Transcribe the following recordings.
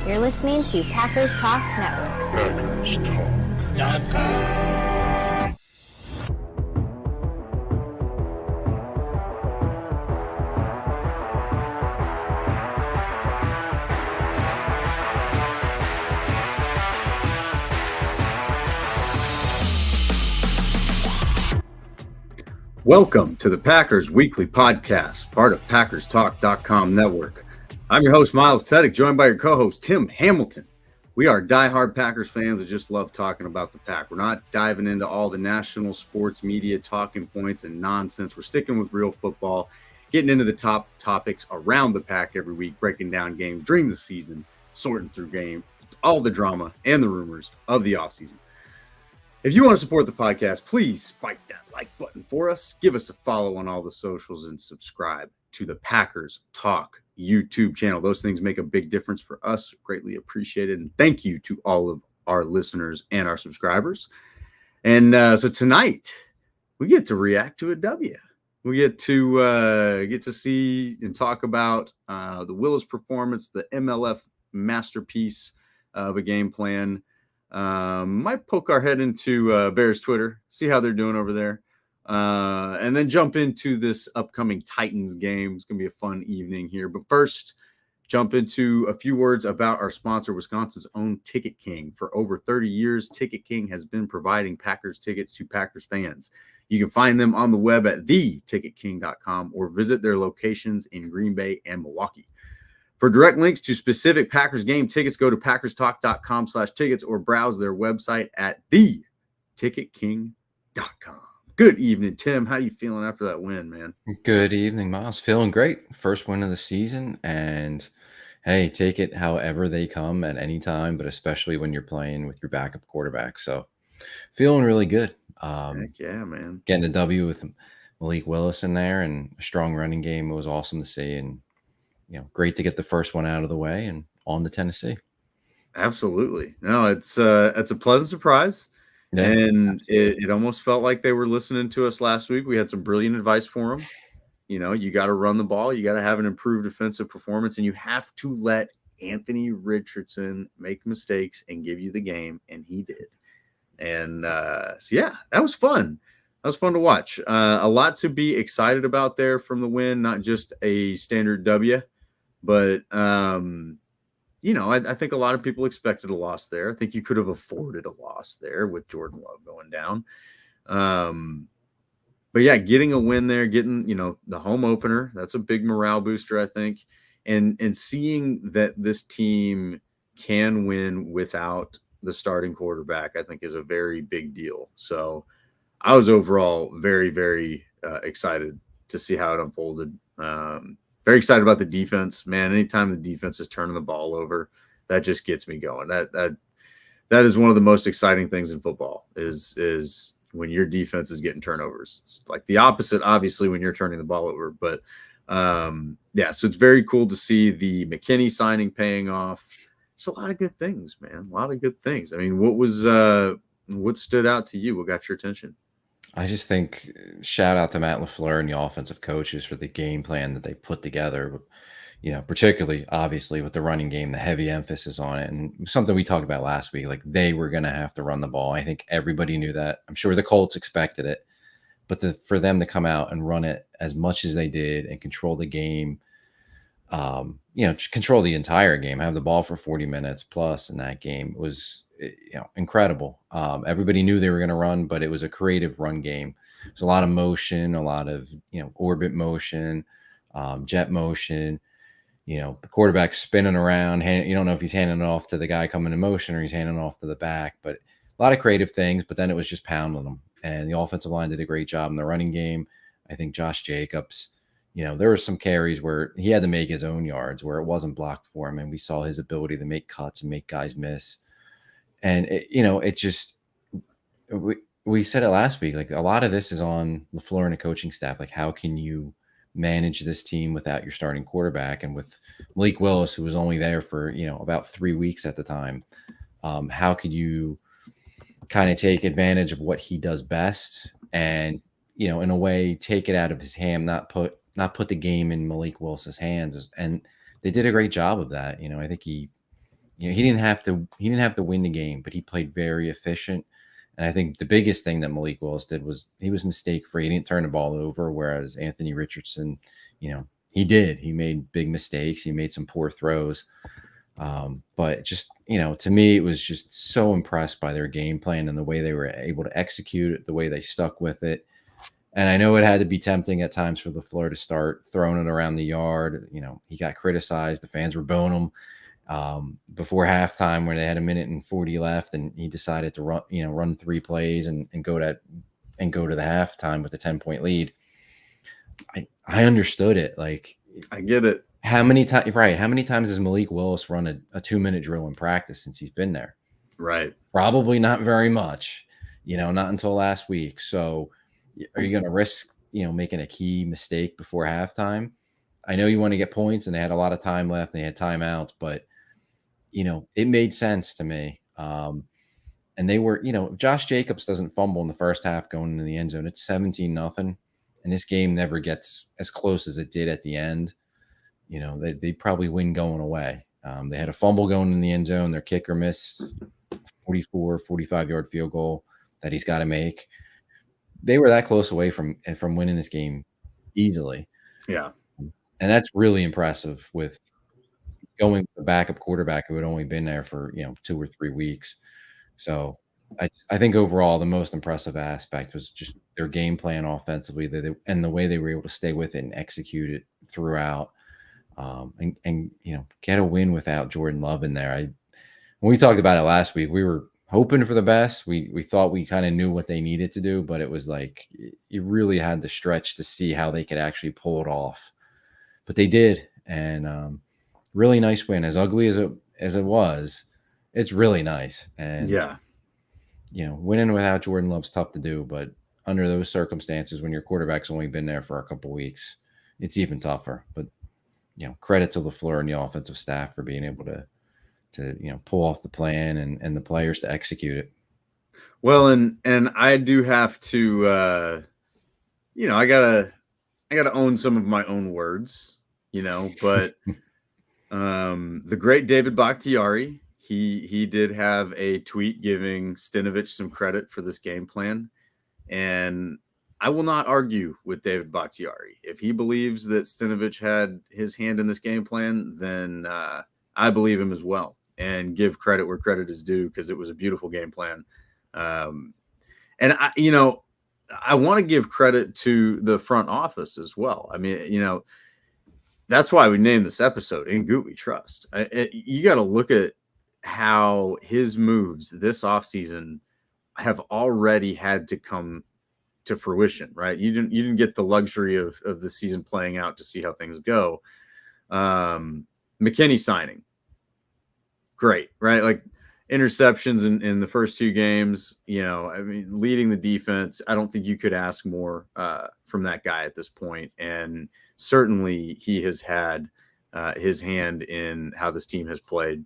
You're listening to Packers Talk Network. Packers Talk. Welcome to the Packers Weekly Podcast, part of PackersTalk.com network. I'm your host, Miles Teddick, joined by your co-host, Tim Hamilton. We are diehard Packers fans that just love talking about the Pack. We're not diving into all the national sports media talking points and nonsense. We're sticking with real football, getting into the top topics around the Pack every week, breaking down games during the season, sorting through game, all the drama and the rumors of the offseason. If you want to support the podcast, please spike that like button for us. Give us a follow on all the socials and subscribe to the Packers Talk YouTube channel. Those things make a big difference for us. Greatly appreciated. And thank you to all of our listeners and our subscribers. And so tonight we get to react to a W. We get to see and talk about the Willis performance, the MLF masterpiece of a game plan. Might poke our head into Bears Twitter, see how they're doing over there, and then jump into this upcoming Titans game. It's gonna be a fun evening here, but first jump into a few words about our sponsor, Wisconsin's own Ticket King. For over 30 years, Ticket King has been providing Packers tickets to Packers fans. You can find them on the web at theticketking.com or visit their locations in Green Bay and Milwaukee. For direct links to specific Packers game tickets, go to packerstalk.com/tickets or browse their website at theticketking.com. Good evening, Tim. How you feeling after that win, man? Good evening, Miles. Feeling great. First win of the season. And, hey, take it however they come at any time, but especially when you're playing with your backup quarterback. So, feeling really good. Heck yeah, man. Getting a W with Malik Willis in there and a strong running game. It was awesome to see. And, great to get the first one out of the way and on to Tennessee. Absolutely. No, it's a pleasant surprise. Yeah, and it almost felt like they were listening to us last week. We had some brilliant advice for them. You got to run the ball. You got to have an improved defensive performance, and you have to let Anthony Richardson make mistakes and give you the game, and he did. And so, yeah, that was fun. That was fun to watch. A lot to be excited about there from the win, not just a standard W. But, I think a lot of people expected a loss there. I think you could have afforded a loss there with Jordan Love going down. But, yeah, getting a win there, getting, the home opener, that's a big morale booster, I think. And seeing that this team can win without the starting quarterback, I think is a very big deal. So I was overall very, very excited to see how it unfolded. Very excited about the defense, man. Anytime the defense is turning the ball over, that just gets me going. That is one of the most exciting things in football is when your defense is getting turnovers. It's like the opposite, obviously, when you're turning the ball over. But so it's very cool to see the McKinney signing paying off. It's a lot of good things, man. A lot of good things. I mean, what stood out to you? What got your attention? I just think shout out to Matt LaFleur and the offensive coaches for the game plan that they put together, particularly obviously with the running game, the heavy emphasis on it, and something we talked about last week, like they were going to have to run the ball. I think everybody knew that. I'm sure the Colts expected it, but for them to come out and run it as much as they did and control the game, control the entire game, have the ball for 40 minutes plus in that game was incredible. Everybody knew they were going to run, but it was a creative run game. There's a lot of motion, a lot of orbit motion, jet motion. The quarterback spinning around. You don't know if he's handing it off to the guy coming in motion or he's handing it off to the back. But a lot of creative things. But then it was just pounding them. And the offensive line did a great job in the running game. I think Josh Jacobs. There were some carries where he had to make his own yards, where it wasn't blocked for him, and we saw his ability to make cuts and make guys miss. And we said it last week, like a lot of this is on LaFleur and the coaching staff. Like, how can you manage this team without your starting quarterback? And with Malik Willis, who was only there for, about 3 weeks at the time, how could you kind of take advantage of what he does best and, in a way, take it out of his hand, not put the game in Malik Willis's hands. And they did a great job of that. I think he he didn't have to win the game, but he played very efficient. And I think the biggest thing that Malik Willis did was he was mistake free. He didn't turn the ball over, whereas Anthony Richardson, he did. He made big mistakes. He made some poor throws. But just, to me, it was just so impressed by their game plan and the way they were able to execute it, the way they stuck with it. And I know it had to be tempting at times for LaFleur to start throwing it around the yard. He got criticized. The fans were booing him before halftime, where they had 1:40 left, and he decided to run 3 plays and go to the halftime with a 10-point lead. I understood it. Like, I get it. How many times? Right? How many times has Malik Willis run a 2-minute drill in practice since he's been there? Right. Probably not very much. Not until last week. So, are you going to risk making a key mistake before halftime? I know you want to get points, and they had a lot of time left, and they had timeouts, but it made sense to me. And they were, if Josh Jacobs doesn't fumble in the first half going into the end zone, it's 17-0, and this game never gets as close as it did at the end. They probably win going away. They had a fumble going in the end zone. Their kicker missed 45-yard field goal that he's got to make. They were that close away from winning this game easily. Yeah. And that's really impressive with going with the backup quarterback who had only been there for, 2 or 3 weeks. So I think overall the most impressive aspect was just their game plan offensively, and the way they were able to stay with it and execute it throughout. And get a win without Jordan Love in there. When we talked about it last week, we were hoping for the best. We thought we kind of knew what they needed to do, but it was like you really had to stretch to see how they could actually pull it off. But they did, and really nice win. As ugly as it was, it's really nice. And yeah, winning without Jordan Love's tough to do, but under those circumstances, when your quarterback's only been there for a couple weeks, it's even tougher. But credit to LaFleur and the offensive staff for being able to pull off the plan and the players to execute it. Well, and I do have to, I gotta own some of my own words, but the great David Bakhtiari, he did have a tweet giving Stinovich some credit for this game plan, and I will not argue with David Bakhtiari. If he believes that Stinovich had his hand in this game plan, then I believe him as well, and give credit where credit is due, because it was a beautiful game plan. And I want to give credit to the front office as well. I mean, that's why we named this episode "In Gute We Trust." You got to look at how his moves this offseason have already had to come to fruition, right? You didn't get the luxury of the season playing out to see how things go. McKinney signing, great, right? Like interceptions in the first 2 games, leading the defense. I don't think you could ask more from that guy at this point. And certainly he has had his hand in how this team has played.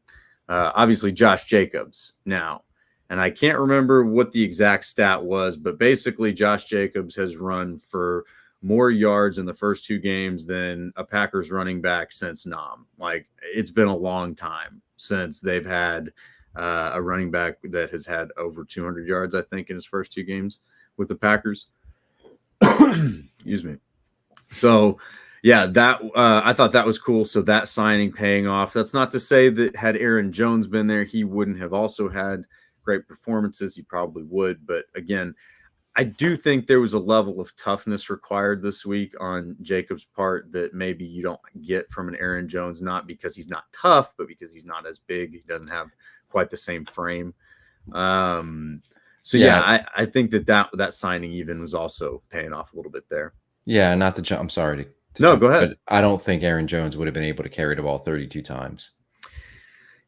Obviously Josh Jacobs now. And I can't remember what the exact stat was, but basically Josh Jacobs has run for more yards in the first 2 games than a Packers running back since Nam. Like, it's been a long time since they've had a running back that has had over 200 yards, I think, in his first 2 games with the Packers. Excuse me. So, yeah, that I thought that was cool. So that signing paying off. That's not to say that had Aaron Jones been there, he wouldn't have also had great performances. He probably would. But again, I do think there was a level of toughness required this week on Jacobs' part that maybe you don't get from an Aaron Jones, not because he's not tough, but because he's not as big. He doesn't have quite the same frame. So yeah, I think that signing even was also paying off a little bit there. Yeah, not to jump. I'm sorry to no, jump, go ahead. But I don't think Aaron Jones would have been able to carry the ball 32 times.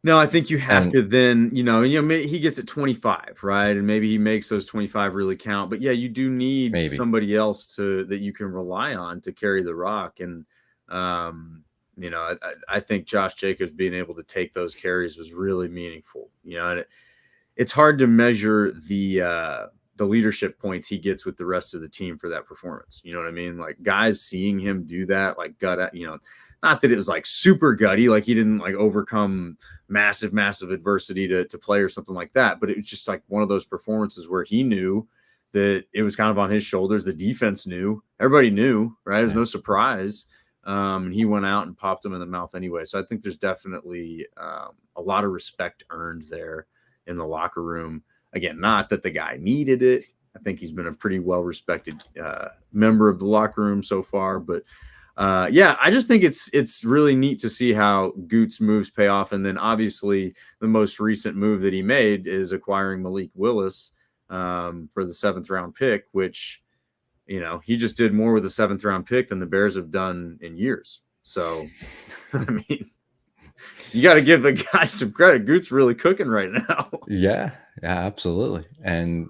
No, I think you have to then, he gets it 25, right? And maybe he makes those 25 really count. But yeah, you do need somebody else that you can rely on to carry the rock. And, I think Josh Jacobs being able to take those carries was really meaningful. And it's hard to measure the leadership points he gets with the rest of the team for that performance. You know what I mean? Like, guys seeing him do that, like not not that it was like super gutty, like he didn't like overcome massive adversity to play or something like that. But it was just like one of those performances where he knew that it was kind of on his shoulders. The defense knew, everybody knew, right? It was no surprise. And he went out and popped him in the mouth anyway. So I think there's definitely a lot of respect earned there in the locker room. Again, not that the guy needed it. I think he's been a pretty well-respected member of the locker room so far. But yeah, I just think it's really neat to see how Gute's moves pay off. And then obviously the most recent move that he made is acquiring Malik Willis for the 7th round pick, which, you know, he just did more with the 7th round pick than the Bears have done in years. So, I mean, you got to give the guy some credit. Gute's really cooking right now. Yeah, absolutely. And,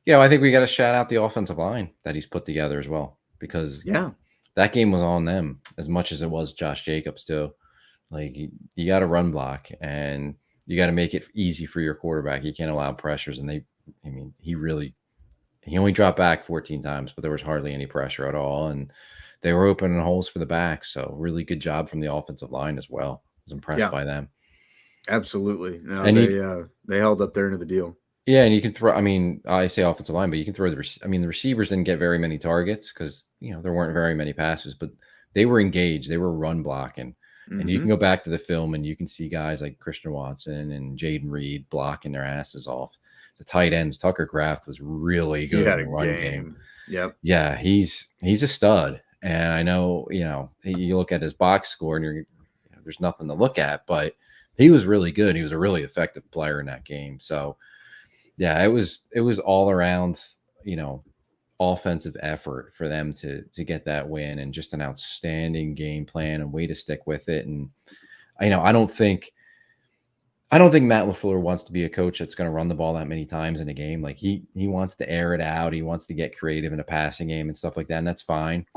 you know, I think we got to shout out the offensive line that he's put together as well, because that game was on them as much as it was Josh Jacobs too. Like you got to run block and you got to make it easy for your quarterback. You can't allow pressures. And he only dropped back 14 times, but there was hardly any pressure at all. And they were opening holes for the back. So really good job from the offensive line as well. I was impressed by them. Absolutely. No, and they held up their end of the deal. Yeah, and you can throw. I mean, I say offensive line, but you can throw the receivers didn't get very many targets because, you know, there weren't very many passes, but they were engaged. They were run blocking. And you can go back to the film and you can see guys like Christian Watson and Jaden Reed blocking their asses off. The tight ends, Tucker Kraft was really good in the run game. Yep. Yeah, he's a stud. And I know, you know, you look at his box score and there's nothing to look at, but he was really good. He was a really effective player in that game. So yeah, it was all around, you know, offensive effort for them to get that win, and just an outstanding game plan and way to stick with it. And you know, I don't think Matt LaFleur wants to be a coach that's going to run the ball that many times in a game. Like he wants to air it out. He wants to get creative in a passing game and stuff like that. And that's fine.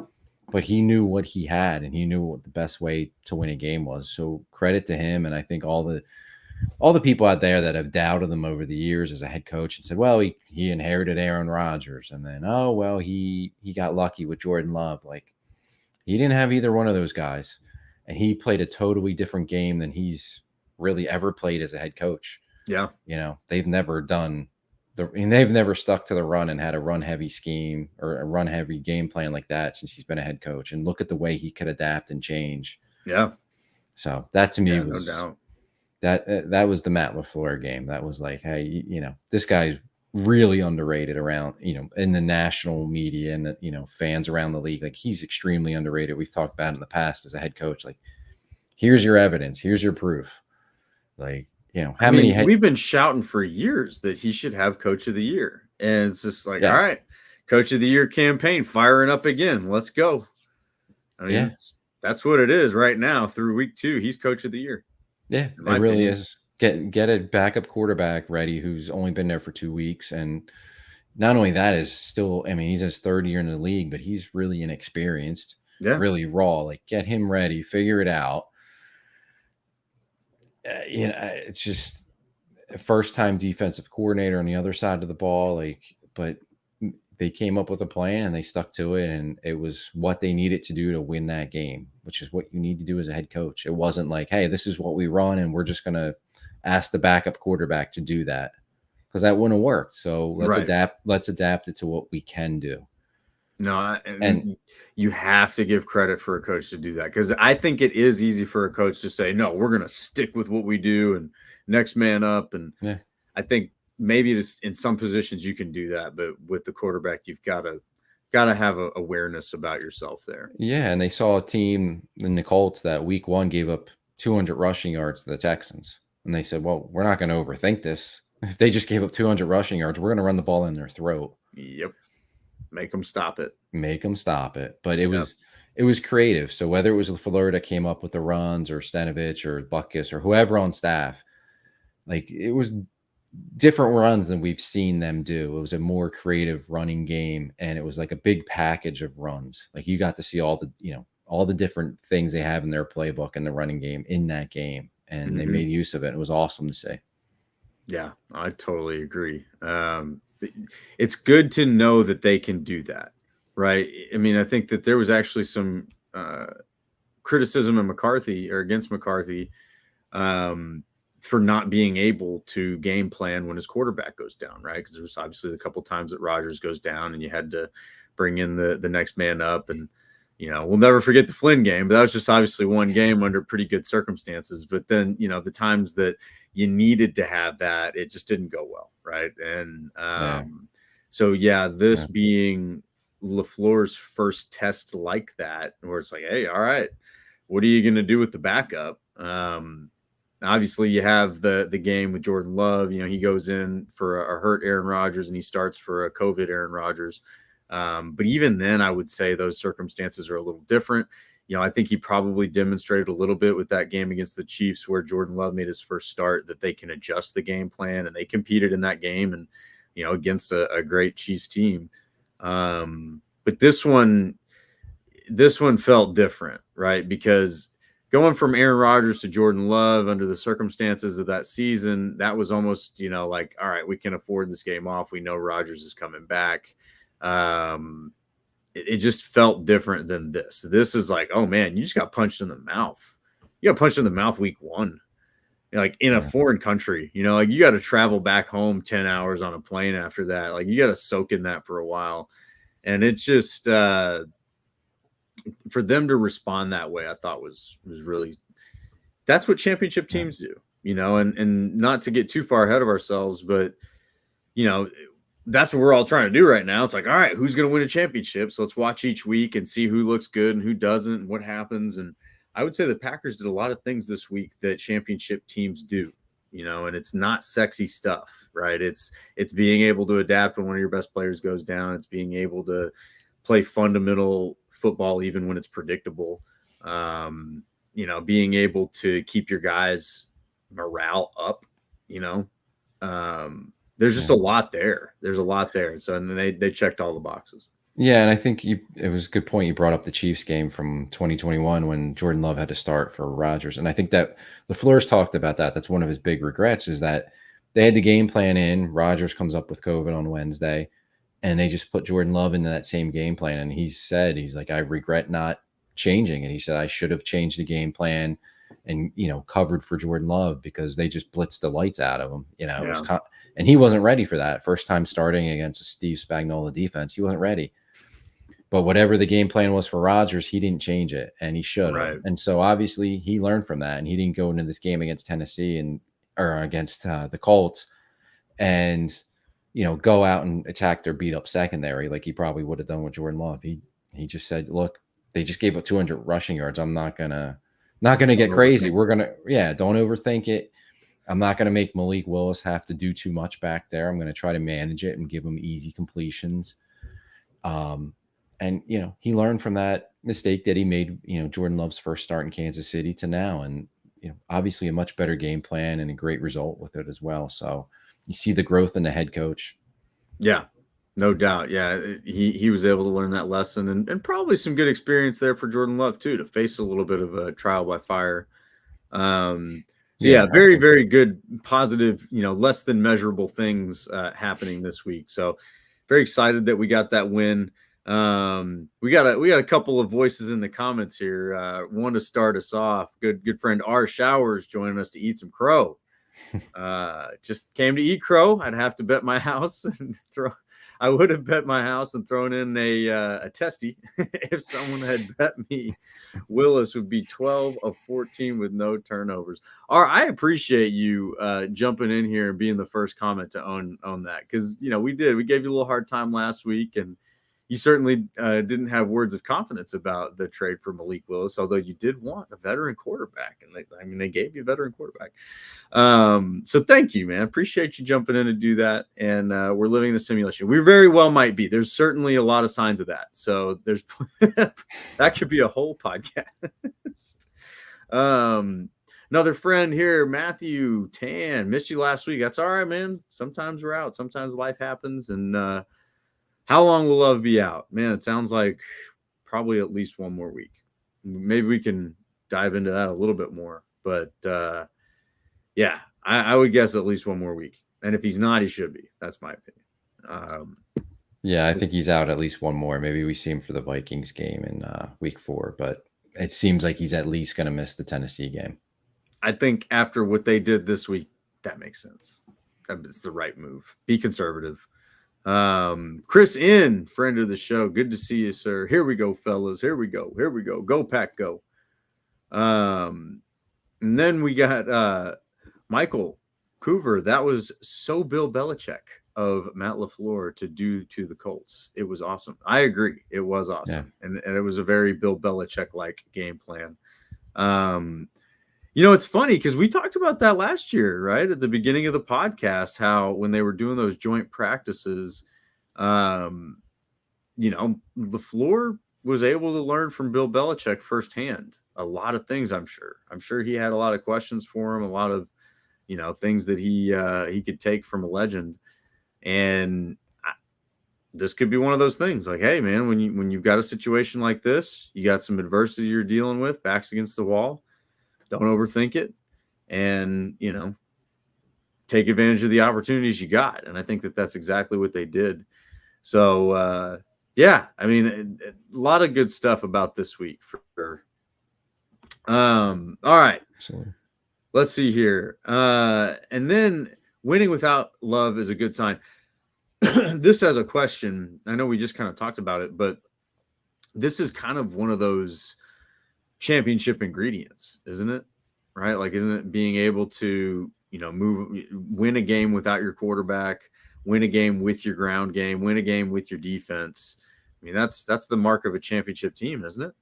But he knew what he had and he knew what the best way to win a game was. So credit to him. And I think all the people out there that have doubted him over the years as a head coach and said, well, he inherited Aaron Rodgers, and then, oh, well, he got lucky with Jordan Love. Like, he didn't have either one of those guys, and he played a totally different game than he's really ever played as a head coach. Yeah. You know, they've never stuck to the run and had a run heavy scheme or a run heavy game plan like that since he's been a head coach. And look at the way he could adapt and change. Yeah. So that to me was no doubt. That was the Matt LaFleur game. That was like, hey, you know, this guy's really underrated around, you know, in the national media and, you know, fans around the league. Like, he's extremely underrated. We've talked about it in the past as a head coach. Like, here's your evidence. Here's your proof. Like, you know, we've been shouting for years that he should have Coach of the Year. And it's just like, all right, Coach of the Year campaign firing up again. Let's go. I mean, that's what it is right now through week 2. He's Coach of the Year. Yeah, it really is. Get a backup quarterback ready who's only been there for 2 weeks. And not only that, is still, I mean, he's his 3rd year in the league, but he's really inexperienced, really raw. Like, get him ready, figure it out. You know, it's just a first-time defensive coordinator on the other side of the ball. Like, but they came up with a plan and they stuck to it, and it was what they needed to do to win that game, which is what you need to do as a head coach. It wasn't like, hey, this is what we run and we're just going to ask the backup quarterback to do that, because that wouldn't have worked. So let's adapt it to what we can do. No, and you have to give credit for a coach to do that, because I think it is easy for a coach to say, no, we're going to stick with what we do and next man up. And I think maybe in some positions you can do that, but with the quarterback, you've got to have a awareness about yourself there. Yeah, and they saw a team in the Colts that week 1 gave up 200 rushing yards to the Texans, and they said, well, we're not going to overthink this. If they just gave up 200 rushing yards, we're going to run the ball in their throat. Yep. Make them stop it. But it was creative. So whether it was LaFleur that came up with the runs, or Stenovich or Butkus or whoever on staff, like, it was different runs than we've seen them do. It was a more creative running game, and it was like a big package of runs. Like, you got to see all the different things they have in their playbook in the running game in that game, and they made use of it. It was awesome to see. Yeah, I totally agree. It's good to know that they can do that, right? I mean, I think that there was actually some criticism of McCarthy or against McCarthy for not being able to game plan when his quarterback goes down, right? Because there was obviously a couple times that Rodgers goes down and you had to bring in the next man up. And, we'll never forget the Flynn game, but that was just obviously one game under pretty good circumstances. But then, the times that you needed to have that, it just didn't go well, right? And this being LaFleur's first test like that, where it's like, hey, all right, what are you going to do with the backup? Obviously, you have the game with Jordan Love. He goes in for a hurt Aaron Rodgers, and he starts for a COVID Aaron Rodgers. But even then, I would say those circumstances are a little different. I think he probably demonstrated a little bit with that game against the Chiefs where Jordan Love made his first start that they can adjust the game plan, and they competed in that game and, against a great Chiefs team. But this one felt different, right? Because going from Aaron Rodgers to Jordan Love under the circumstances of that season, that was almost, like, all right, we can afford this game off. We know Rodgers is coming back. It just felt different than this. This is like, oh man, you just got punched in the mouth. You got punched in the mouth week 1, like in a foreign country, like you got to travel back home 10 hours on a plane after that. Like you got to soak in that for a while. And it's just, for them to respond that way, I thought was really, that's what championship teams do, and not to get too far ahead of ourselves, but that's what we're all trying to do right now. It's like, all right, who's going to win a championship? So let's watch each week and see who looks good and who doesn't and what happens. And I would say the Packers did a lot of things this week that championship teams do, and it's not sexy stuff, right? It's being able to adapt when one of your best players goes down. It's being able to play fundamental football even when it's predictable. Being able to keep your guys' morale up, there's just a lot there. There's a lot there. So, and then they checked all the boxes. Yeah, and I think it was a good point. You brought up the Chiefs game from 2021 when Jordan Love had to start for Rodgers. And I think that LaFleur's talked about that. That's one of his big regrets is that they had the game plan in. Rodgers comes up with COVID on Wednesday, and they just put Jordan Love into that same game plan. And he's like, I regret not changing. And he said, I should have changed the game plan and, covered for Jordan Love because they just blitzed the lights out of him. It was and he wasn't ready for that. First time starting against a Steve Spagnuolo defense, he wasn't ready. But whatever the game plan was for Rodgers, he didn't change it, and he should have. Right. And so obviously he learned from that, and he didn't go into this game against Tennessee or against the Colts and go out and attack their beat up secondary like he probably would have done with Jordan Love. He just said, look, they just gave up 200 rushing yards. I'm not gonna get crazy. We're gonna don't overthink it. I'm not going to make Malik Willis have to do too much back there. I'm going to try to manage it and give him easy completions. And, he learned from that mistake that he made, Jordan Love's first start in Kansas City to now. And, obviously a much better game plan and a great result with it as well. So you see the growth in the head coach. Yeah, no doubt. Yeah, he was able to learn that lesson and probably some good experience there for Jordan Love, too, to face a little bit of a trial by fire. So yeah, very, very good, positive, less than measurable things happening this week. So very excited that we got that win. We got a couple of voices in the comments here. One to start us off. Good friend R Showers joining us to eat some crow. Just came to eat crow. I'd have to bet my house and I would have bet my house and thrown in a testy if someone had bet me Willis would be 12 of 14 with no turnovers. I appreciate you jumping in here and being the first comment to own that because, we gave you a little hard time last week and you certainly didn't have words of confidence about the trade for Malik Willis, although you did want a veteran quarterback. And they gave you a veteran quarterback. So thank you, man. Appreciate you jumping in to do that. And we're living in a simulation. We very well might be. There's certainly a lot of signs of that. So there's that could be a whole podcast. Another friend here, Matthew Tan. Missed you last week. That's all right, man. Sometimes we're out. Sometimes life happens. And how long will Love be out? Man, it sounds like probably at least one more week. Maybe we can dive into that a little bit more. But, I would guess at least one more week. And if he's not, he should be. That's my opinion. I think he's out at least one more. Maybe we see him for the Vikings game in week 4. But it seems like he's at least going to miss the Tennessee game. I think after what they did this week, that makes sense. It's the right move. Be conservative. Chris in, friend of the show. Good to see you, sir. Here we go, fellas. Here we go. Go Pack, go. And then we got Michael Coover. That was so Bill Belichick of Matt LaFleur to do to the Colts. It was awesome. I agree. It was awesome. Yeah. And it was a very Bill Belichick-like game plan. It's funny because we talked about that last year, right? At the beginning of the podcast, how when they were doing those joint practices, LaFleur was able to learn from Bill Belichick firsthand a lot of things. I'm sure he had a lot of questions for him, a lot of, things that he could take from a legend. And this could be one of those things like, hey, man, when you've got a situation like this, you got some adversity you're dealing with, backs against the wall. Don't overthink it and, take advantage of the opportunities you got. And I think that that's exactly what they did. So, a lot of good stuff about this week for sure. All right. Absolutely. Let's see here. And then winning without love is a good sign. This has a question. I know we just kind of talked about it, but this is kind of one of those championship ingredients, isn't it? Right? Like, isn't it being able to, win a game without your quarterback, win a game with your ground game, win a game with your defense? I mean, that's the mark of a championship team, isn't it?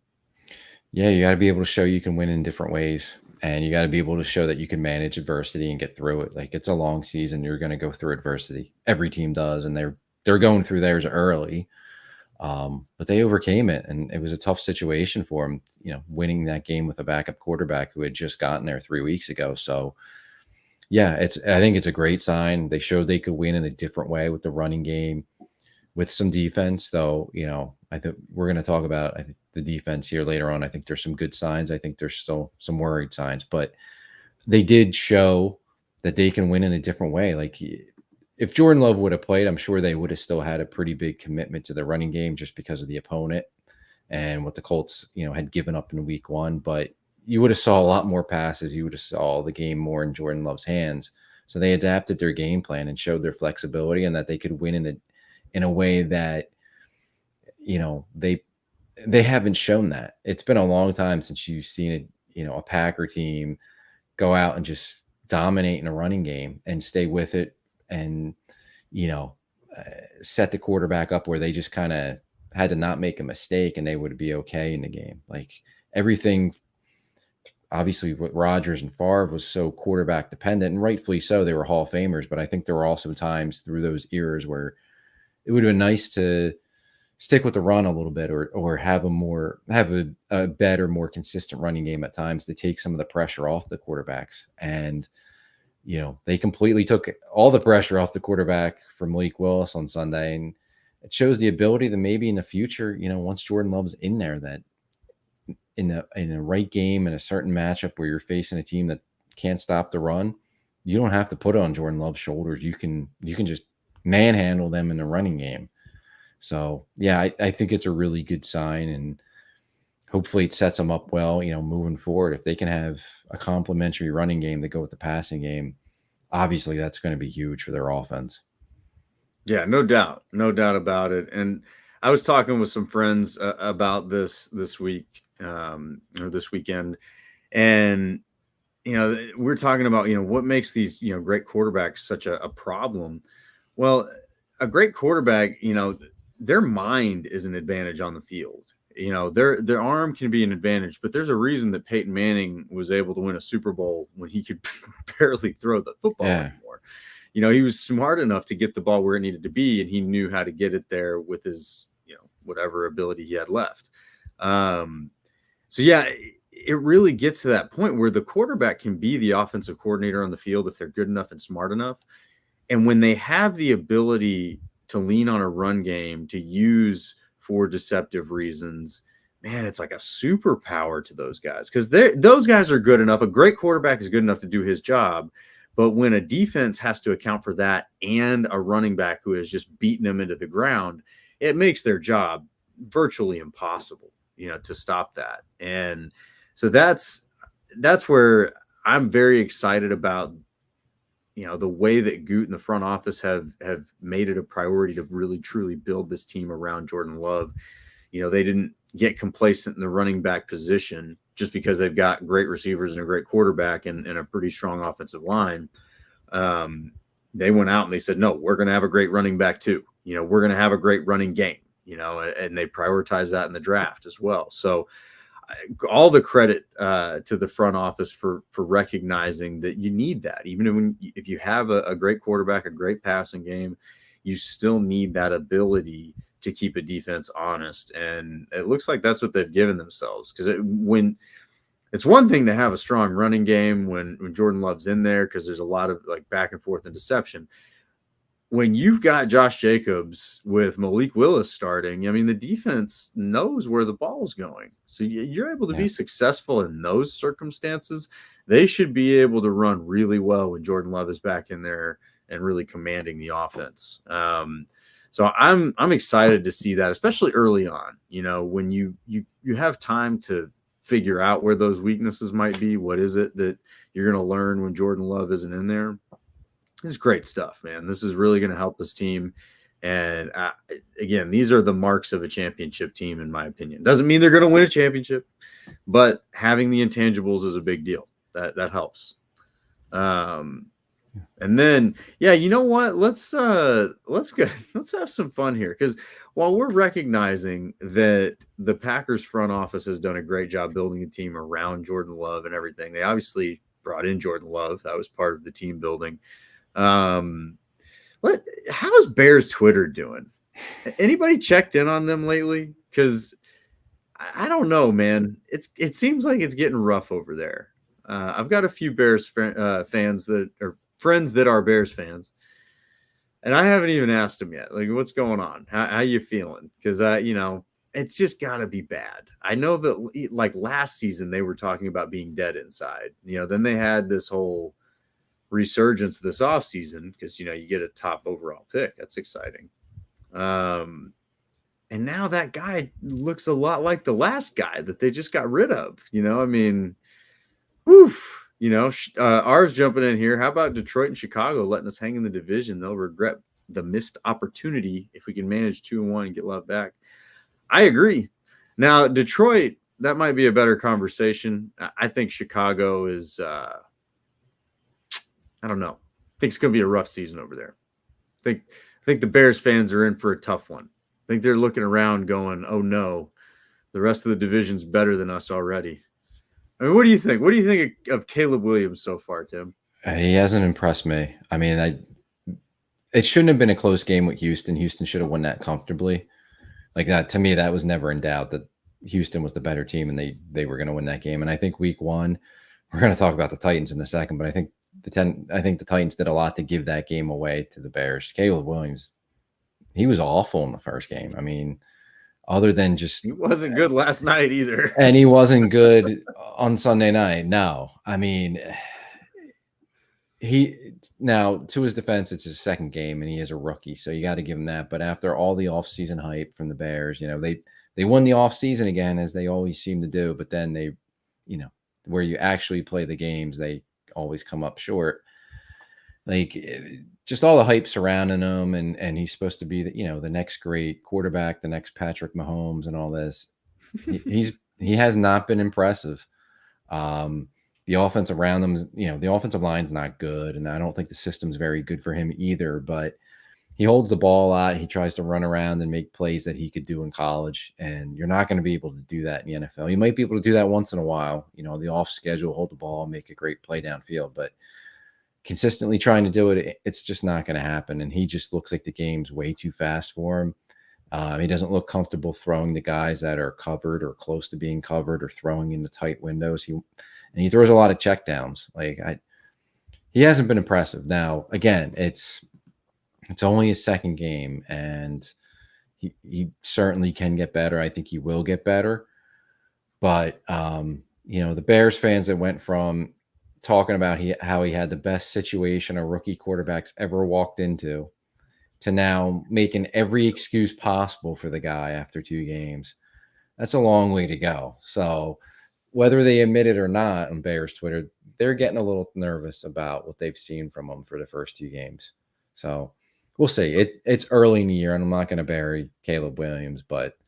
Yeah, you got to be able to show you can win in different ways, and you got to be able to show that you can manage adversity and get through it. Like, it's a long season; you're going to go through adversity. Every team does, and they're going through theirs early. But they overcame it, and it was a tough situation for them, winning that game with a backup quarterback who had just gotten there 3 weeks ago. So, yeah, I think it's a great sign. They showed they could win in a different way with the running game, with some defense, though. I think we're going to talk about the defense here later on. I think there's some good signs. I think there's still some worried signs, but they did show that they can win in a different way. Like, if Jordan Love would have played, I'm sure they would have still had a pretty big commitment to the running game just because of the opponent and what the Colts, had given up in week 1. But you would have saw a lot more passes. You would have saw the game more in Jordan Love's hands. So they adapted their game plan and showed their flexibility and that they could win in a way that, they haven't shown that. It's been a long time since you've seen a Packer team go out and just dominate in a running game and stay with it. And, set the quarterback up where they just kind of had to not make a mistake and they would be okay in the game. Like, everything, obviously, with Rodgers and Favre was so quarterback dependent, and rightfully so. They were Hall of Famers, but I think there were also times through those eras where it would have been nice to stick with the run a little bit or have a better, more consistent running game at times to take some of the pressure off the quarterbacks. And they completely took all the pressure off the quarterback from Malik Willis on Sunday. And it shows the ability that maybe in the future, once Jordan Love's in there, that in a right game, in a certain matchup where you're facing a team that can't stop the run, you don't have to put it on Jordan Love's shoulders. You can just manhandle them in the running game. So, yeah, I think it's a really good sign, and hopefully it sets them up well, moving forward. If they can have a complementary running game to go with the passing game, obviously that's going to be huge for their offense. Yeah, no doubt about it. And I was talking with some friends about this week or this weekend, and we're talking about what makes these great quarterbacks such a problem. Well, a great quarterback, their mind is an advantage on the field. Their arm can be an advantage, but there's a reason that Peyton Manning was able to win a Super Bowl when he could barely throw the football anymore. He was smart enough to get the ball where it needed to be, and he knew how to get it there with his, whatever ability he had left. So yeah, it really gets to that point where the quarterback can be the offensive coordinator on the field if they're good enough and smart enough. And when they have the ability to lean on a run game to use for deceptive reasons, man, it's like a superpower to those guys, because those guys are good enough. A great quarterback is good enough to do his job. But when a defense has to account for that and a running back who has just beaten them into the ground, it makes their job virtually impossible. to stop that. And so that's where I'm very excited about, the way that Gute and the front office have made it a priority to really truly build this team around Jordan Love. They didn't get complacent in the running back position just because they've got great receivers and a great quarterback and a pretty strong offensive line. They went out and they said, no, we're going to have a great running back too. We're going to have a great running game, and they prioritized that in the draft as well. So all the credit to the front office for recognizing that you need that. Even if you have a great quarterback, a great passing game, you still need that ability to keep a defense honest. And it looks like that's what they've given themselves. Because when it's one thing to have a strong running game when Jordan Love's in there, because there's a lot of like back and forth and deception. When you've got Josh Jacobs with Malik Willis starting, the defense knows where the ball's going. So you're able to be successful in those circumstances. They should be able to run really well when Jordan Love is back in there and really commanding the offense. So I'm excited to see that, especially early on, when you have time to figure out where those weaknesses might be. What is it that you're going to learn when Jordan Love isn't in there? This is great stuff, man. This is really going to help this team. And again, these are the marks of a championship team, in my opinion. Doesn't mean they're going to win a championship, but having the intangibles is a big deal. That helps. And then, you know what? Let's have some fun here, because while we're recognizing that the Packers front office has done a great job building a team around Jordan Love and everything, they obviously brought in Jordan Love. That was part of the team building. How's Bears Twitter doing? Anybody checked in on them lately? Because I don't know, man. It seems like it's getting rough over there. I've got a few Bears fans that are friends that are Bears fans, and I haven't even asked them yet. Like, what's going on? How you feeling? Because it's just got to be bad. I know that like last season they were talking about being dead inside. Then they had this whole resurgence this offseason because you get a top overall pick. That's exciting. And now that guy looks a lot like the last guy that they just got rid of. Ours jumping in here. How about Detroit and Chicago letting us hang in the division? They'll regret the missed opportunity if we can manage 2-1 and get Love back. I agree. Now, Detroit, that might be a better conversation. I think Chicago is I don't know. I think it's going to be a rough season over there. I think the Bears fans are in for a tough one. I think they're looking around going, oh, no, the rest of the division's better than us already. What do you think? What do you think of Caleb Williams so far, Tim? He hasn't impressed me. It shouldn't have been a close game with Houston. Houston should have won that comfortably. Like that, to me, that was never in doubt that Houston was the better team and they were going to win that game. And I think week one, we're going to talk about the Titans in a second, but I think the Titans did a lot to give that game away to the Bears. Caleb Williams, he was awful in the first game. Other than just... He wasn't good last night either. And he wasn't good on Sunday night. No. Now, to his defense, it's his second game, and he is a rookie, so you got to give him that. But after all the offseason hype from the Bears, they won the offseason again, as they always seem to do, but then they, where you actually play the games, they always come up short. Like, just all the hype surrounding him, and he's supposed to be the next great quarterback, the next Patrick Mahomes, and all this. He has not been impressive. The offense around them, the offensive line's not good, and I don't think the system's very good for him either. But he holds the ball a lot. He tries to run around and make plays that he could do in college, and you're not going to be able to do that in the NFL. You might be able to do that once in a while, the off schedule, hold the ball, make a great play downfield, but consistently trying to do it, it's just not going to happen. And he just looks like the game's way too fast for him. He doesn't look comfortable throwing to guys that are covered or close to being covered or throwing into tight windows. He throws a lot of checkdowns. He hasn't been impressive. Now, again, it's only his second game, and he certainly can get better. I think he will get better. But, the Bears fans that went from talking about how he had the best situation a rookie quarterback's ever walked into to now making every excuse possible for the guy after 2 games. That's a long way to go. So whether they admit it or not on Bears Twitter, they're getting a little nervous about what they've seen from him for the first 2 games. So we'll see. It's early in the year, and I'm not going to bury Caleb Williams, but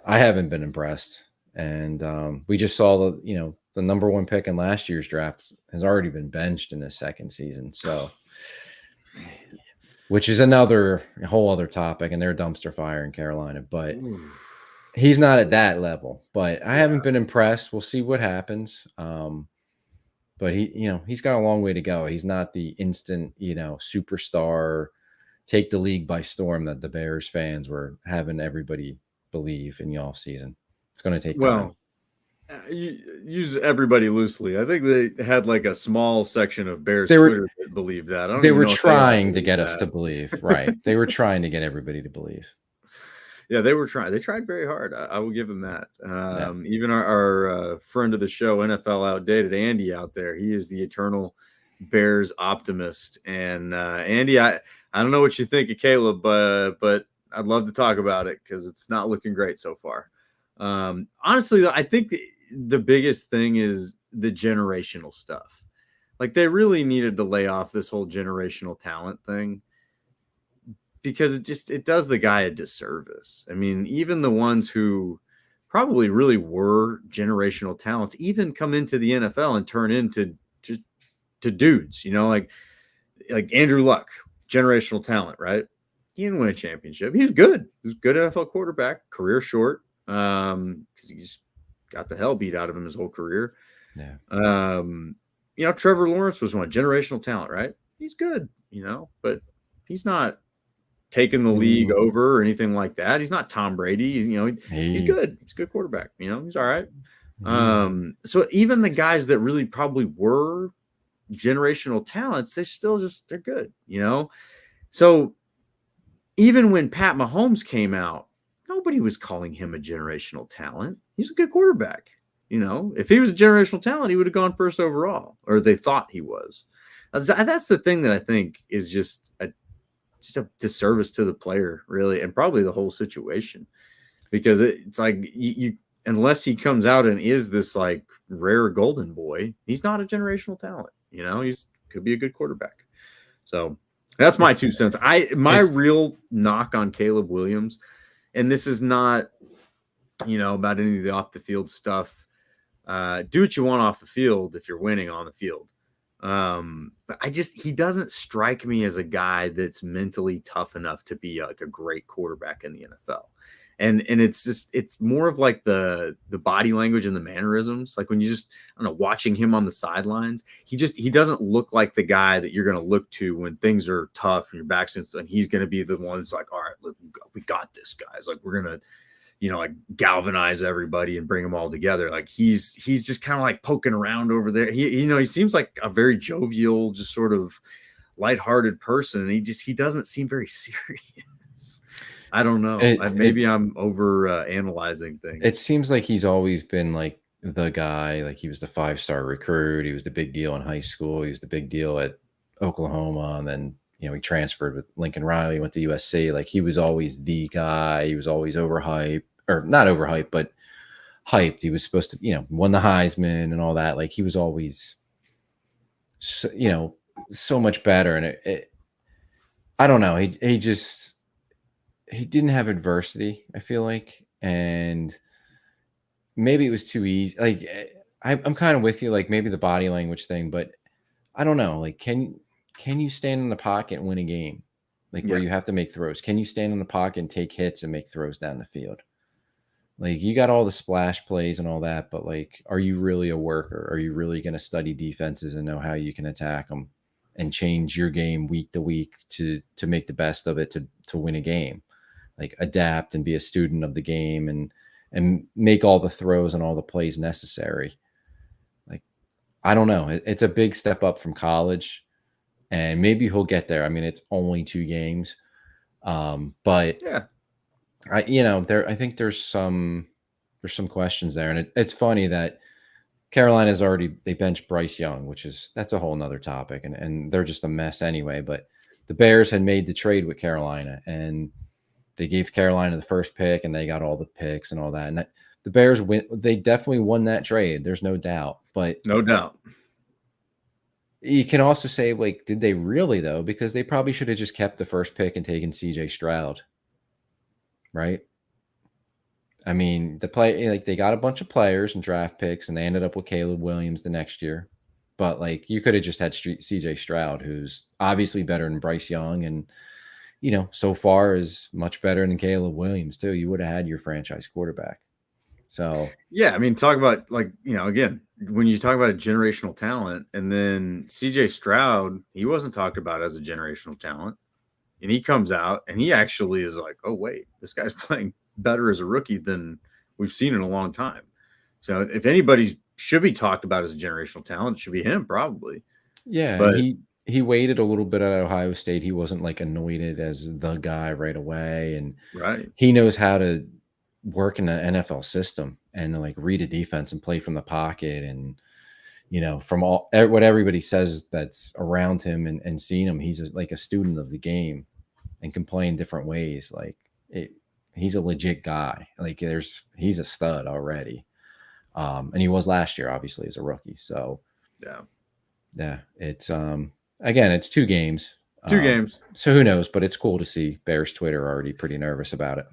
I haven't been impressed. And we just saw the number 1 pick in last year's draft has already been benched in his second season. So, which is a whole other topic, and they're a dumpster fire in Carolina. But he's not at that level. But I haven't been impressed. We'll see what happens. But he's got a long way to go. He's not the instant, superstar, take the league by storm that the Bears fans were having everybody believe in the offseason. It's going to take time. You use everybody loosely. I think they had like a small section of Bears Twitter that believed that. They were trying to get us to believe, right? They were trying to get everybody to believe. Yeah, they were trying. They tried very hard. I will give them that. Even our friend of the show, NFL Outdated, Andy out there, he is the eternal Bears optimist. And Andy, I don't know what you think of Caleb, but I'd love to talk about it because it's not looking great so far. Honestly, I think the biggest thing is the generational stuff. Like they really needed to lay off this whole generational talent thing, because it does the guy a disservice. I mean, even the ones who probably really were generational talents even come into the NFL and turn into dudes, like Andrew Luck, generational talent, right? He didn't win a championship. He was good. He was a good NFL quarterback, career short, because he just got the hell beat out of him his whole career. Yeah. Trevor Lawrence was one generational talent, right? He's good, but he's not taking the league over or anything like that. He's not Tom Brady. He's good. He's a good quarterback. He's all right. So even the guys that really probably were generational talents, they're good, So even when Pat Mahomes came out, nobody was calling him a generational talent. He's a good quarterback. If he was a generational talent, he would have gone first overall, or they thought he was. That's the thing that I think is just a disservice to the player, really, and probably the whole situation, because it's like you unless he comes out and is this like rare golden boy, he's not a generational talent. He's could be a good quarterback. So that's my 2 cents. My real knock on Caleb Williams, and this is not about any of the off the field stuff. Do what you want off the field if you're winning on the field. But he doesn't strike me as a guy that's mentally tough enough to be like a great quarterback in the NFL. And it's more of like the body language and the mannerisms. Like when you watching him on the sidelines, he doesn't look like the guy that you're going to look to when things are tough and your back's against, and he's going to be the one that's like, all right, we got this, guys. Like we're going to, like galvanize everybody and bring them all together. Like he's just kind of like poking around over there. He seems like a very jovial, just sort of lighthearted person. And he doesn't seem very serious. I don't know. Maybe I'm over analyzing things. It seems like he's always been like the guy, like he was the 5-star recruit. He was the big deal in high school. He was the big deal at Oklahoma. And then, he transferred with Lincoln Riley, went to USC. Like he was always the guy. He was always overhyped, or not overhyped, but hyped. He was supposed to, won the Heisman and all that. Like he was always, so much better. And I don't know. He didn't have adversity, I feel like. And maybe it was too easy. Like I'm kind of with you, like maybe the body language thing, but I don't know. Like, can you stand in the pocket and win a game? Like where you have to make throws? Can you stand in the pocket and take hits and make throws down the field? Like you got all the splash plays and all that, but like, are you really a worker? Are you really going to study defenses and know how you can attack them and change your game week to week to make the best of it to win a game? Like adapt and be a student of the game and make all the throws and all the plays necessary. Like, I don't know. It's a big step up from college, and maybe he'll get there. I mean, it's only 2 games. But yeah, I think there's some questions there. And it's funny that Carolina's they benched Bryce Young, that's a whole nother topic. And they're just a mess anyway. But the Bears had made the trade with Carolina, and they gave Carolina the first pick, and they got all the picks and all that. And the Bears win. They definitely won that trade. There's no doubt. But no doubt. You can also say, like, did they really, though? Because they probably should have just kept the first pick and taken CJ Stroud. Right? I mean, they got a bunch of players and draft picks, and they ended up with Caleb Williams the next year. But, like, you could have just had CJ Stroud, who's obviously better than Bryce Young, and, so far is much better than Caleb Williams, too. You would have had your franchise quarterback. So, yeah, I mean, talk about, like, again, when you talk about a generational talent, and then CJ Stroud, he wasn't talked about as a generational talent. And he comes out and he actually is like, oh, wait, this guy's playing better as a rookie than we've seen in a long time. So if anybody should be talked about as a generational talent, it should be him probably. Yeah, but he waited a little bit at Ohio State. He wasn't like anointed as the guy right away. And right. He knows how to work in the NFL system and like read a defense and play from the pocket. And, from what everybody says that's around him and seeing him, he's like a student of the game and can play in different ways. Like he's a legit guy. Like he's a stud already. And he was last year, obviously, as a rookie. So yeah, it's again, it's 2 games. 2 games. So who knows? But it's cool to see Bears Twitter already pretty nervous about it.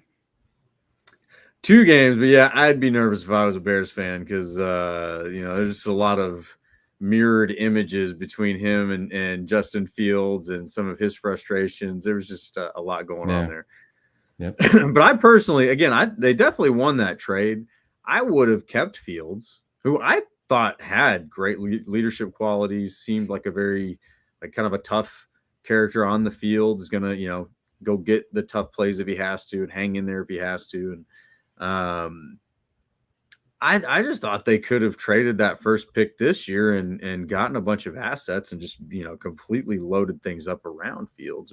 2 games, but yeah, I'd be nervous if I was a Bears fan because there's just a lot of mirrored images between him and Justin Fields and some of his frustrations. There was just a lot going on there. Yep. But I personally, again, they definitely won that trade. I would have kept Fields, who I thought had great leadership qualities, seemed like a very, like, kind of a tough character on the field, is going to, go get the tough plays if he has to and hang in there if he has to. And I just thought they could have traded that first pick this year and gotten a bunch of assets and just, completely loaded things up around Fields.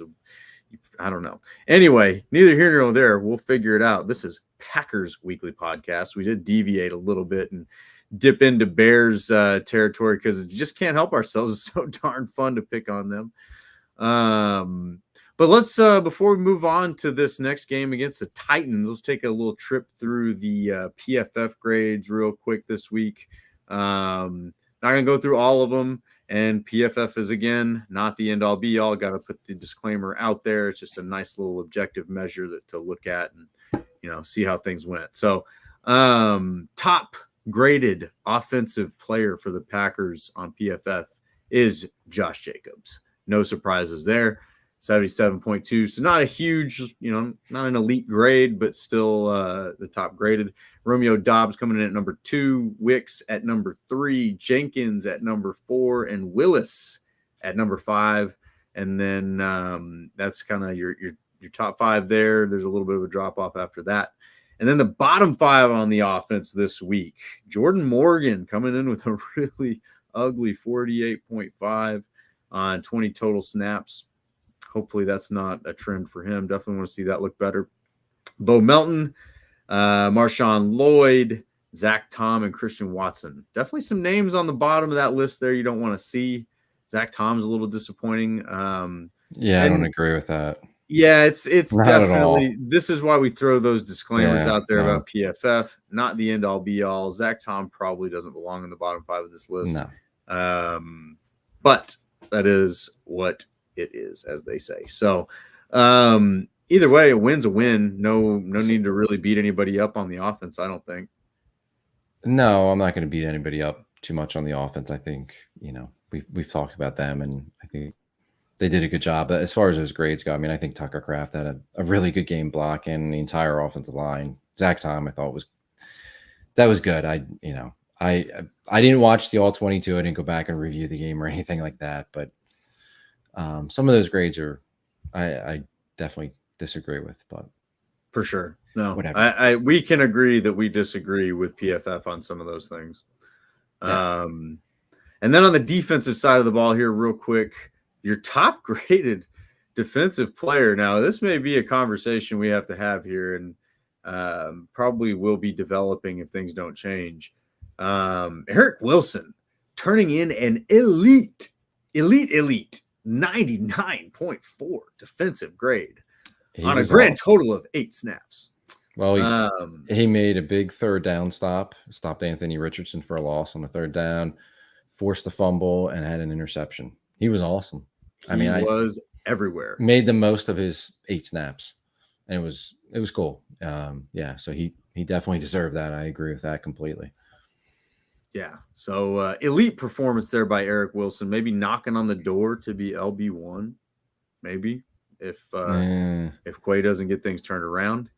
I don't know. Anyway, neither here nor there. We'll figure it out. This is Packers Weekly Podcast. We did deviate a little bit and dip into Bears territory because you just can't help ourselves. It's so darn fun to pick on them. But let's, before we move on to this next game against the Titans, let's take a little trip through the PFF grades real quick this week. Not going to go through all of them. And PFF is, again, not the end-all be-all. Got to put the disclaimer out there. It's just a nice little objective measure to look at and, see how things went. So, top graded offensive player for the Packers on PFF is Josh Jacobs. No surprises there. 77.2. So not a huge, not an elite grade, but still the top graded. Romeo Doubs coming in at number 2, Wicks at number 3, Jenkins at number 4, and Willis at number 5. And then that's kind of your top 5 there. There's a little bit of a drop off after that. And then the bottom 5 on the offense this week, Jordan Morgan coming in with a really ugly 48.5 on 20 total snaps. Hopefully that's not a trend for him. Definitely want to see that look better. Bo Melton, Marshawn Lloyd, Zach Tom, and Christian Watson. Definitely some names on the bottom of that list there you don't want to see. Zach Tom's a little disappointing. I don't agree with that. Yeah, it's Not definitely, this is why we throw those disclaimers out there about PFF. Not the end-all be-all. Zach Tom probably doesn't belong in the bottom 5 of this list. No. But that is what it is, as they say. So either way, a win's a win. No need to really beat anybody up on the offense, I don't think. No, I'm not going to beat anybody up too much on the offense. I think, we've talked about them, and I think they did a good job. But as far as those grades go, I mean, I think Tucker Kraft had a really good game blocking the entire offensive line. Zach Tom, I thought was good. I didn't watch the all 22. I didn't go back and review the game or anything like that, but some of those grades I definitely disagree with, but for sure. No, whatever. We can agree that we disagree with PFF on some of those things. Yeah. And then on the defensive side of the ball here, real quick, your top graded defensive player. Now, this may be a conversation we have to have here, and probably will be developing if things don't change. Eric Wilson turning in an elite 99.4 defensive grade. on a grand total of 8 snaps. Well, he made a big third down stopped Anthony Richardson for a loss on the third down, forced a fumble, and had an interception. He was awesome. He was everywhere. Made the most of his 8 snaps, and it was cool. Yeah, so he definitely deserved that. I agree with that completely. Yeah, so elite performance there by Eric Wilson, maybe knocking on the door to be LB1, maybe if Quay doesn't get things turned around.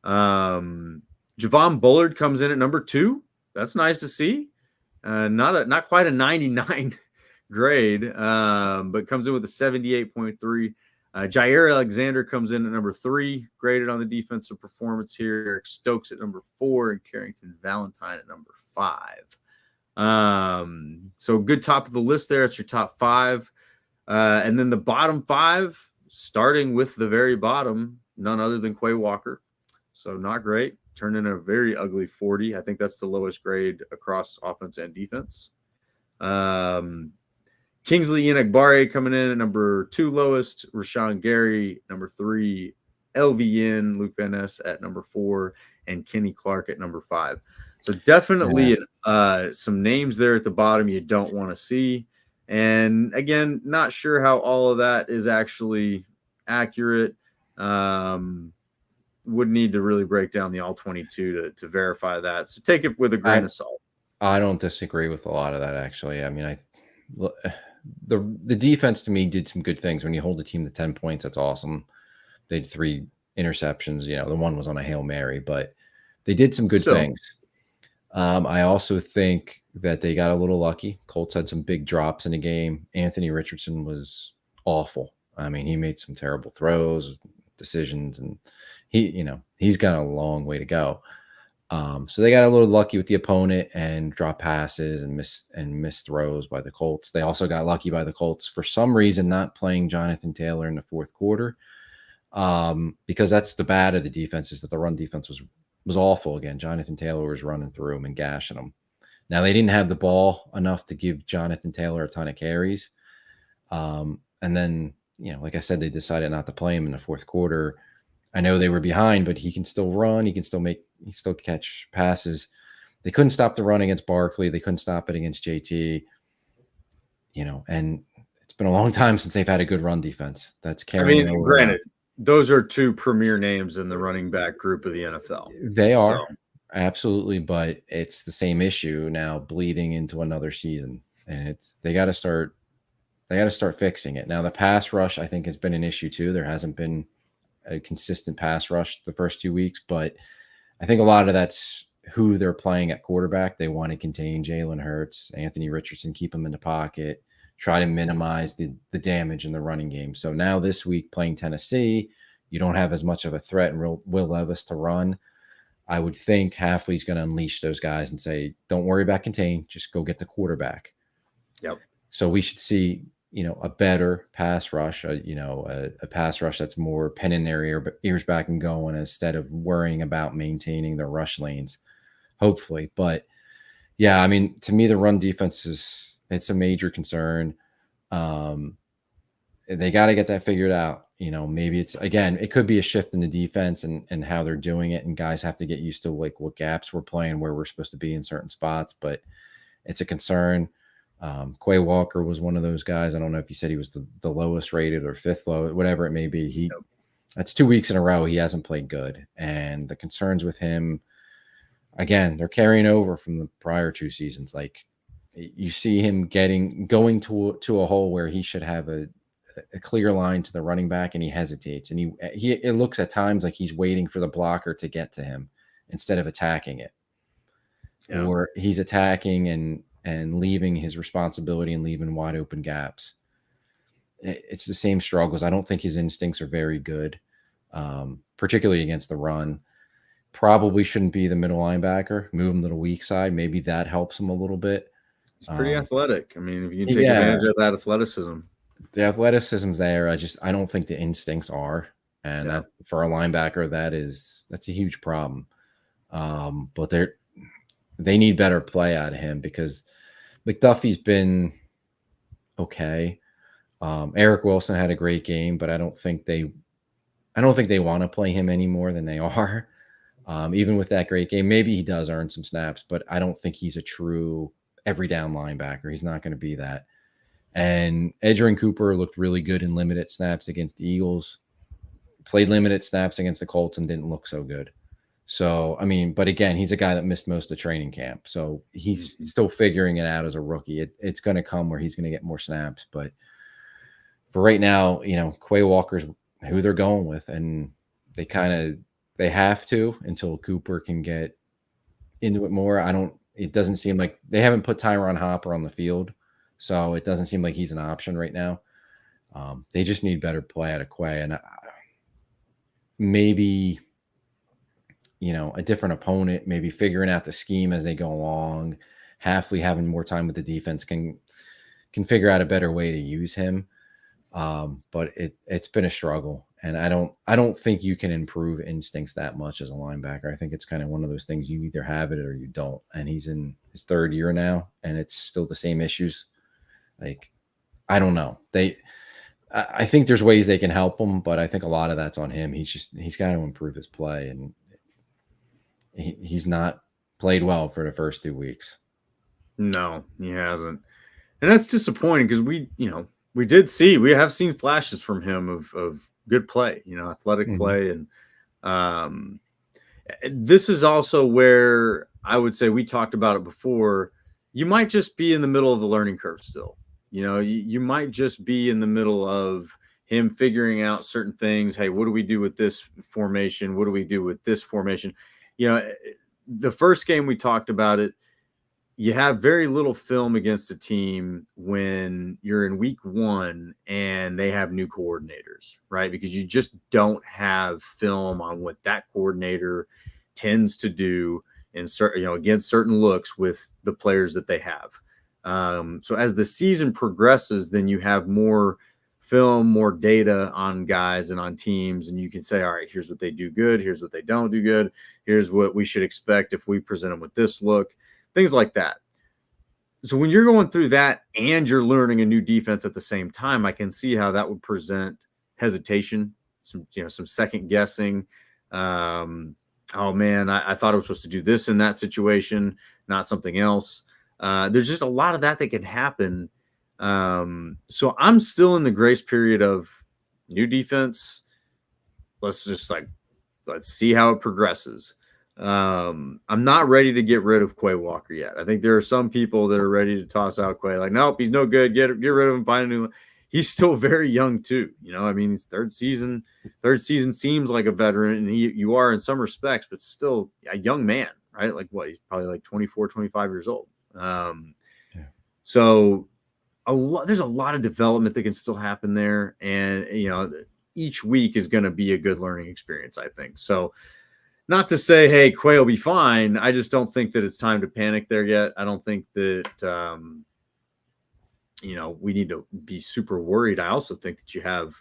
Javon Bullard comes in at number 2. That's nice to see. Not quite a 99 grade, but comes in with a 78.3. Jair Alexander comes in at number 3, graded on the defensive performance here. Eric Stokes at number 4, and Carrington Valentine at number 5. So good top of the list there. It's your top 5. And then the bottom 5, starting with the very bottom, none other than Quay Walker. So not great. Turned in a very ugly 40. I think that's the lowest grade across offense and defense. Kingsley Enagbare coming in at number 2 lowest. Rashawn Gary, number 3. LVN, Luke Van Ness at number 4. And Kenny Clark at number 5. So definitely some names there at the bottom you don't want to see. And again, not sure how all of that is actually accurate. Would need to really break down the all 22 to verify that. So take it with a grain of salt. I don't disagree with a lot of that, actually. I mean, the defense to me did some good things. When you hold the team to 10 points, that's awesome. They had 3 interceptions. You know, the one was on a Hail Mary, but they did some good things. I also think that they got a little lucky. Colts had some big drops in the game. Anthony Richardson was awful. I mean, he made some terrible throws, decisions, and he's got a long way to go. So they got a little lucky with the opponent and dropped passes and missed throws by the Colts. They also got lucky by the Colts for some reason not playing Jonathan Taylor in the fourth quarter, because that's the bad of the defense, is that the run defense was awful again. Jonathan Taylor was running through him and gashing them. Now, they didn't have the ball enough to give Jonathan Taylor a ton of carries. And then, like I said, they decided not to play him in the fourth quarter. I know they were behind, but he can still run. He can still catch passes. They couldn't stop the run against Barkley. They couldn't stop it against JT. And it's been a long time since they've had a good run defense. That's carrying over. Granted, those are 2 premier names in the running back group of the NFL. They are. Absolutely, but it's the same issue now bleeding into another season, and they got to start fixing it. Now, the pass rush, I think, has been an issue too. There hasn't been a consistent pass rush the first 2 weeks, but I think a lot of that's who they're playing at quarterback. They want to contain Jalen Hurts, Anthony Richardson, keep him in the pocket, try to minimize the damage in the running game. So now this week playing Tennessee, you don't have as much of a threat in Will Levis to run. I would think Hafley's going to unleash those guys and say, don't worry about contain, just go get the quarterback. Yep. So we should see, a better pass rush, a pass rush that's more pen in their ears back and going, instead of worrying about maintaining the rush lanes, hopefully. But yeah, I mean, to me, the run defense it's a major concern. They got to get that figured out. Maybe it could be a shift in the defense and how they're doing it. And guys have to get used to like what gaps we're playing, where we're supposed to be in certain spots, but it's a concern. Quay Walker was one of those guys. I don't know if you said he was the lowest rated or 5th low, whatever it may be. That's 2 weeks in a row he hasn't played good. And the concerns with him, again, they're carrying over from the prior 2 seasons. Like, you see him going to a hole where he should have a clear line to the running back, and he hesitates, and it looks at times like he's waiting for the blocker to get to him instead of attacking it. Yeah. Or he's attacking and leaving his responsibility and leaving wide open gaps. It's the same struggles. I don't think his instincts are very good, particularly against the run. Probably shouldn't be the middle linebacker. Move him to the weak side. Maybe that helps him a little bit. He's pretty athletic. I mean, if you can take advantage of that athleticism. The athleticism's there. I don't think the instincts are. And that, for a linebacker, that's a huge problem. But they need better play out of him, because McDuffie's been okay. Eric Wilson had a great game, but I don't think I don't think they want to play him any more than they are. Even with that great game, maybe he does earn some snaps, but I don't think he's a true every down linebacker. He's not going to be that. And Edgerrin Cooper looked really good in limited snaps against the Eagles, played limited snaps against the Colts and didn't look so good. So, I mean, but again, he's a guy that missed most of training camp. So he's still figuring it out as a rookie. It's going to come where he's going to get more snaps. But for right now, Quay Walker's who they're going with. And they have to until Cooper can get into it more. It doesn't seem like they haven't put Tyron Hopper on the field. So it doesn't seem like he's an option right now. They just need better play out of Quay. And maybe, a different opponent, maybe figuring out the scheme as they go along. Hafley having more time with the defense can figure out a better way to use him. But it's been a struggle. And I don't think you can improve instincts that much as a linebacker. I think it's kind of one of those things you either have it or you don't. And he's in his third year now, and it's still the same issues. Like, I don't know. I think there's ways they can help him, but I think a lot of that's on him. He's got to improve his play, and he's not played well for the first 2 weeks. No, he hasn't. And that's disappointing because we have seen flashes from him of good play, athletic play. And this is also where I would say we talked about it before. You might just be in the middle of the learning curve still. You might just be in the middle of him figuring out certain things. Hey, what do we do with this formation? What do we do with this formation? The first game we talked about it, you have very little film against a team when you're in week 1 and they have new coordinators, right? Because you just don't have film on what that coordinator tends to do in certain, against certain looks with the players that they have. So as the season progresses, then you have more film, more data on guys and on teams, and you can say, all right, here's what they do good, here's what they don't do good, here's what we should expect if we present them with this look, things like that. So when you're going through that and you're learning a new defense at the same time, I can see how that would present hesitation, some second guessing. Oh man, I thought I was supposed to do this in that situation, not something else. There's just a lot of that can happen. So I'm still in the grace period of new defense. Let's see how it progresses. I'm not ready to get rid of Quay Walker yet. I think there are some people that are ready to toss out Quay. Like, nope, he's no good. Get rid of him. Find a new one. He's still very young too. His third season seems like a veteran, and you are in some respects, but still a young man, right? Like he's probably like 24, 25 years old. So there's a lot of development that can still happen there. And, each week is going to be a good learning experience, I think. So not to say, hey, Quay will be fine. I just don't think that it's time to panic there yet. I don't think that, we need to be super worried. I also think that you have,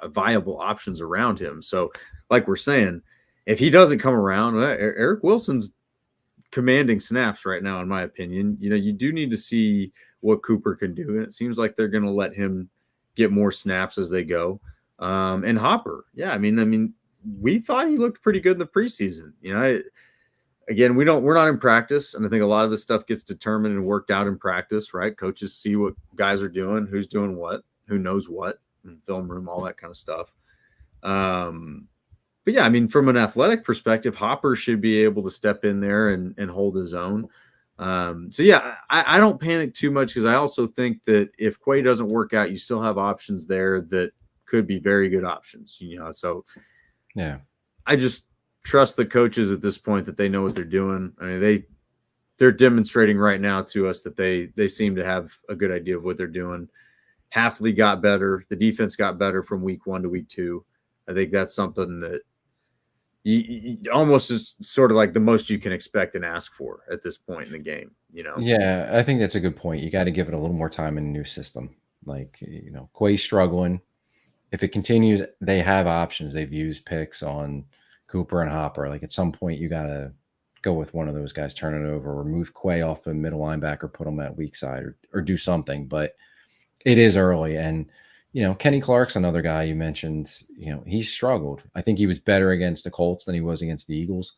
viable options around him. So like we're saying, if he doesn't come around, Eric Wilson's commanding snaps right now, in my opinion. You do need to see what Cooper can do. And it seems like they're going to let him get more snaps as they go. And Hopper. Yeah. I mean, we thought he looked pretty good in the preseason. Again, we're not in practice. And I think a lot of this stuff gets determined and worked out in practice, right? Coaches see what guys are doing, who's doing what, who knows what, in film room, all that kind of stuff. But yeah, I mean, from an athletic perspective, Hopper should be able to step in there and hold his own. So yeah, I don't panic too much because I also think that if Quay doesn't work out, you still have options there that could be very good options, so yeah, I just trust the coaches at this point that they know what they're doing. I mean, they're demonstrating right now to us that they seem to have a good idea of what they're doing. Hafley got better. The defense got better from week 1 to week 2. I think that's something that you almost is sort of like the most you can expect and ask for at this point in the game, Yeah, I think that's a good point. You got to give it a little more time in a new system. Like, Quay's struggling. If it continues, they have options. They've used picks on Cooper and Hopper. Like, at some point, you got to go with one of those guys, turn it over, or move Quay off the middle linebacker, put him at weak side, or do something. But it is early, and Kenny Clark's another guy you mentioned. He struggled. I think he was better against the Colts than he was against the Eagles.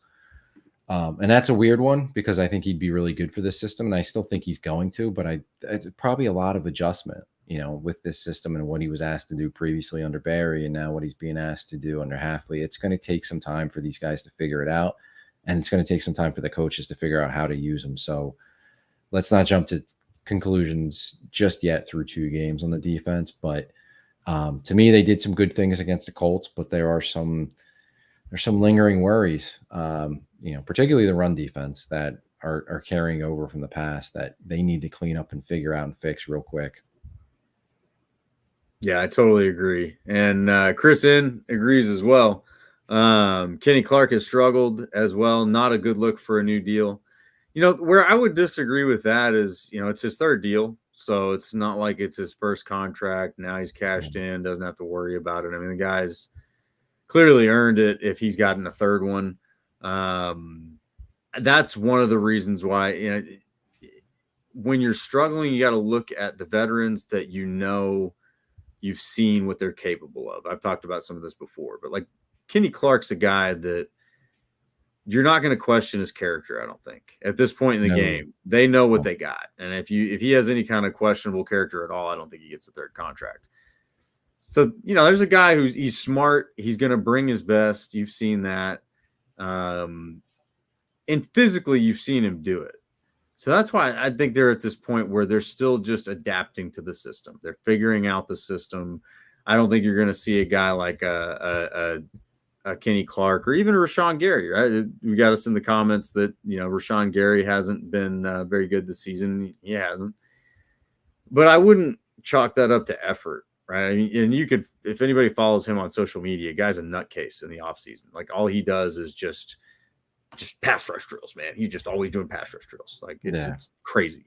And that's a weird one because I think he'd be really good for this system. And I still think he's going to, but it's probably a lot of adjustment, with this system and what he was asked to do previously under Barry and now what he's being asked to do under Halfley. It's going to take some time for these guys to figure it out. And it's going to take some time for the coaches to figure out how to use them. So let's not jump to conclusions just yet through 2 games on the defense. But to me, they did some good things against the Colts, but there's some lingering worries, particularly the run defense that are carrying over from the past that they need to clean up and figure out and fix real quick. Yeah, I totally agree. And Chris agrees as well. Kenny Clark has struggled as well. Not a good look for a new deal. Where I would disagree with that is, it's his 3rd deal. So it's not like it's his first contract. Now he's cashed in, doesn't have to worry about it. I mean, the guy's clearly earned it if he's gotten a 3rd one. That's one of the reasons why, when you're struggling, you got to look at the veterans that you've seen what they're capable of. I've talked about some of this before, but like Kenny Clark's a guy that you're not going to question his character. I don't think at this point in the game, they know what they got. And if he has any kind of questionable character at all, I don't think he gets a 3rd contract. So, there's a guy he's smart. He's going to bring his best. You've seen that. And physically you've seen him do it. So that's why I think they're at this point where they're still just adapting to the system. They're figuring out the system. I don't think you're going to see a guy like a Kenny Clark or even a Rashawn Gary, right? We got us in the comments that, Rashawn Gary hasn't been very good this season. He hasn't. But I wouldn't chalk that up to effort, right? I mean, and you could, if anybody follows him on social media, guy's a nutcase in the offseason. Like all he does is just pass rush drills, man. He's just always doing pass rush drills. Like it's crazy.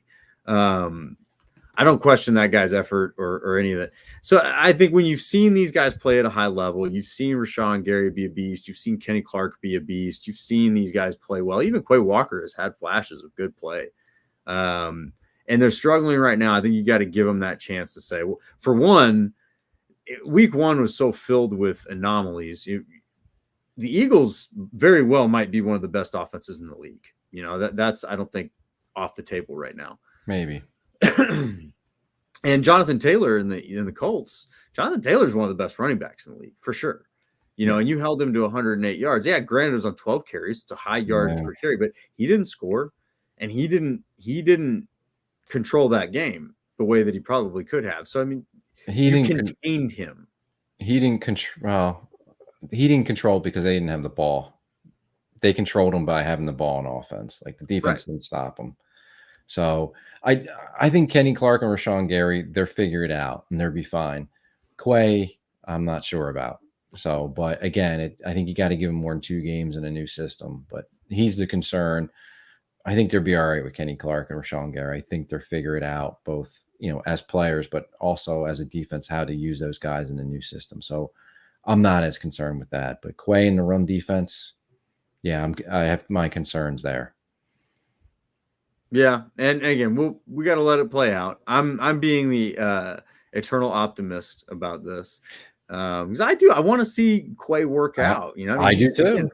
I don't question that guy's effort or any of that. So I think when you've seen these guys play at a high level, you've seen Rashawn Gary be a beast. You've seen Kenny Clark be a beast. You've seen these guys play well. Even Quay Walker has had flashes of good play. And they're struggling right now. I think you got to give them that chance to say, well, for one, week 1 was so filled with anomalies. The Eagles very well might be one of the best offenses in the league. That's, I don't think, off the table right now. Maybe. And Jonathan Taylor in the Colts, Jonathan Taylor is one of the best running backs in the league for sure. And you held him to 108 yards. Yeah, granted, it was on 12 carries. It's a high yardage per carry, but he didn't score, and he didn't control that game the way that he probably could have. So I mean, you contained him. He didn't control because they didn't have the ball. They controlled him by having the ball on offense. Like the defense didn't stop him. So I think Kenny Clark and Rashawn Gary, they're figure it out and they'll be fine. Quay, I'm not sure about. So, but again, I think you got to give him more than 2 games in a new system. But he's the concern. I think they'll be all right with Kenny Clark and Rashawn Gary. I think they're figure it out both, as players, but also as a defense, how to use those guys in the new system. So I'm not as concerned with that. But Quay in the run defense, I have my concerns there. Yeah, and again, we got to let it play out. I'm being the eternal optimist about this because I want to see Quay work out. I do too.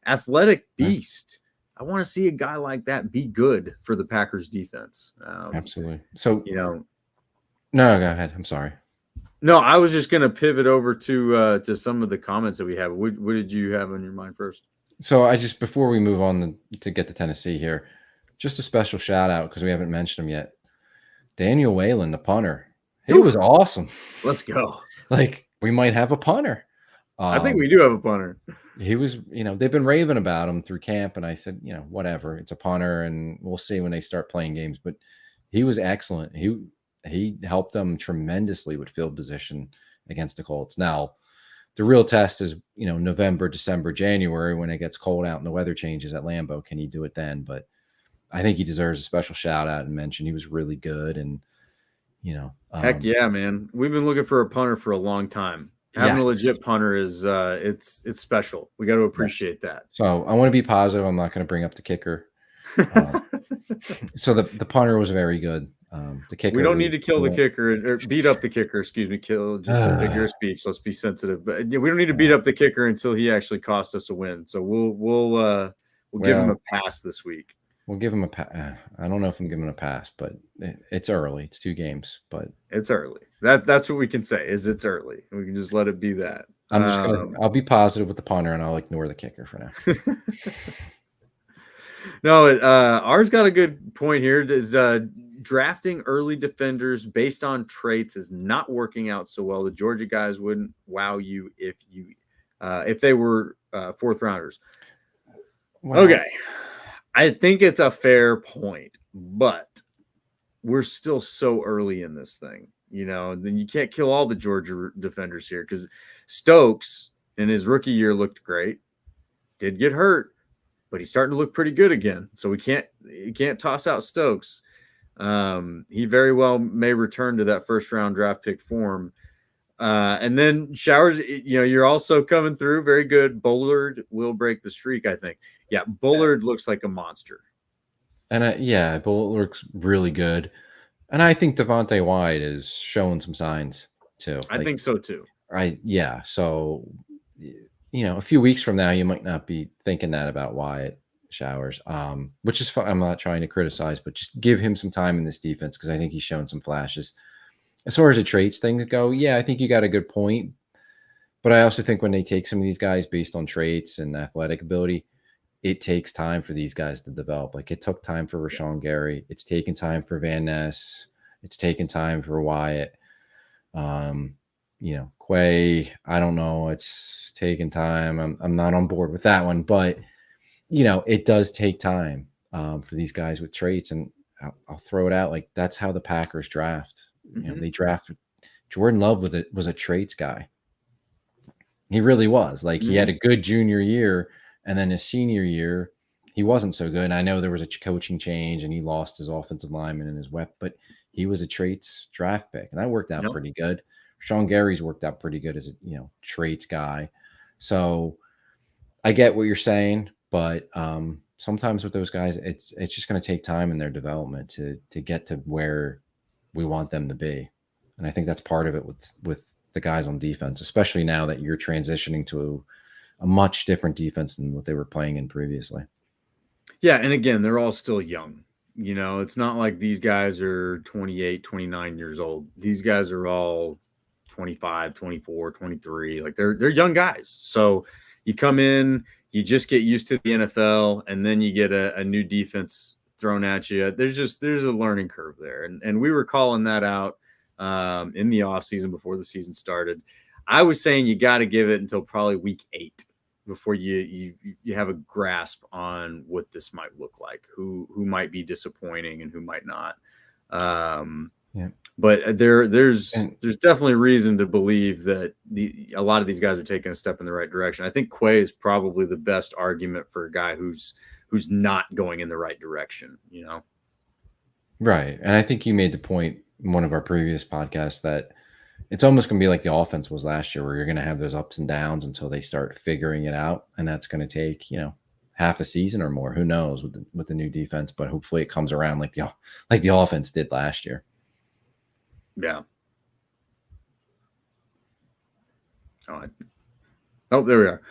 Athletic beast. I want to see a guy like that be good for the Packers defense. Absolutely. So no, go ahead. I'm sorry. No, I was just going to pivot over to some of the comments that we have. What did you have on your mind first? So before we move on to get to Tennessee here. Just a special shout out because we haven't mentioned him yet. Daniel Whalen, the punter. He was awesome. Let's go. Like we might have a punter. I think we do have a punter. He was, they've been raving about him through camp. And I said, whatever, it's a punter and we'll see when they start playing games. But he was excellent. He helped them tremendously with field position against the Colts. Now, the real test is, November, December, January, when it gets cold out and the weather changes at Lambeau. Can he do it then? But I think he deserves a special shout out and mention. He was really good. And, heck yeah, man. We've been looking for a punter for a long time. Having a legit punter is it's special. We got to appreciate that. So I want to be positive. I'm not going to bring up the kicker. So the punter was very good. The kicker. We don't need to kill the kicker or beat up the kicker. Excuse me, kill just a figure of speech. Let's be sensitive, but we don't need to beat up the kicker until he actually cost us a win. So we'll give him a pass this week. We'll give him a pass. I don't know if I'm giving him a pass, but it's early. It's 2 games, but it's early. That's what we can say is it's early. We can just let it be that. I'll be positive with the punter and I'll ignore the kicker for now. No, ours got a good point here. Is drafting early defenders based on traits is not working out so well. The Georgia guys wouldn't wow you if they were 4th rounders. Well, okay, I think it's a fair point, but we're still so early in this thing. Then you can't kill all the Georgia defenders here because Stokes in his rookie year looked great, did get hurt, but he's starting to look pretty good again. So you can't toss out Stokes. He very well may return to that 1st round draft pick form. And then Showers, you're also coming through very good. Bullard will break the streak, I think. Yeah, Bullard looks like a monster. And Bullard looks really good. And I think Devontae Wyatt is showing some signs too. I think so too. So, a few weeks from now, you might not be thinking that about Wyatt, Showers, which is fine. I'm not trying to criticize, but just give him some time in this defense because I think he's shown some flashes. As far as the traits thing go, I think you got a good point. But I also think when they take some of these guys based on traits and athletic ability, it takes time for these guys to develop. Like it took time for Rashawn Gary. It's taken time for Van Ness. It's taken time for Wyatt. Quay, I don't know. It's taken time. I'm not on board with that one, but it does take time for these guys with traits. And I'll throw it out. Like that's how the Packers draft. Mm-hmm. They drafted Jordan Love was a traits guy. He really was. Like he had a good junior year, and then his senior year, he wasn't so good. And I know there was a coaching change, and he lost his offensive lineman and his weapon, but he was a traits draft pick, and that worked out pretty good. Sean Gary's worked out pretty good as a traits guy. So I get what you're saying, but sometimes with those guys, it's just going to take time in their development to get to where we want them to be. And I think that's part of it with the guys on defense, especially now that you're transitioning to a much different defense than what they were playing in previously. Yeah. And again, they're all still young. It's not like these guys are 28, 29 years old. These guys are all 25, 24, 23. Like they're young guys. So you come in, you just get used to the NFL, and then you get a new defense thrown at you. There's a learning curve there. And we were calling that out in the offseason before the season started. I was saying you got to give it until probably week 8 before you have a grasp on what this might look like, who might be disappointing and who might not. But there's definitely reason to believe that a lot of these guys are taking a step in the right direction. I think Quay is probably the best argument for a guy who's not going in the right direction, Right. And I think you made the point in one of our previous podcasts that it's almost going to be like the offense was last year, where you're going to have those ups and downs until they start figuring it out. And that's going to take, half a season or more. Who knows with the new defense, but hopefully it comes around like the offense did last year. Yeah. Oh, there we are.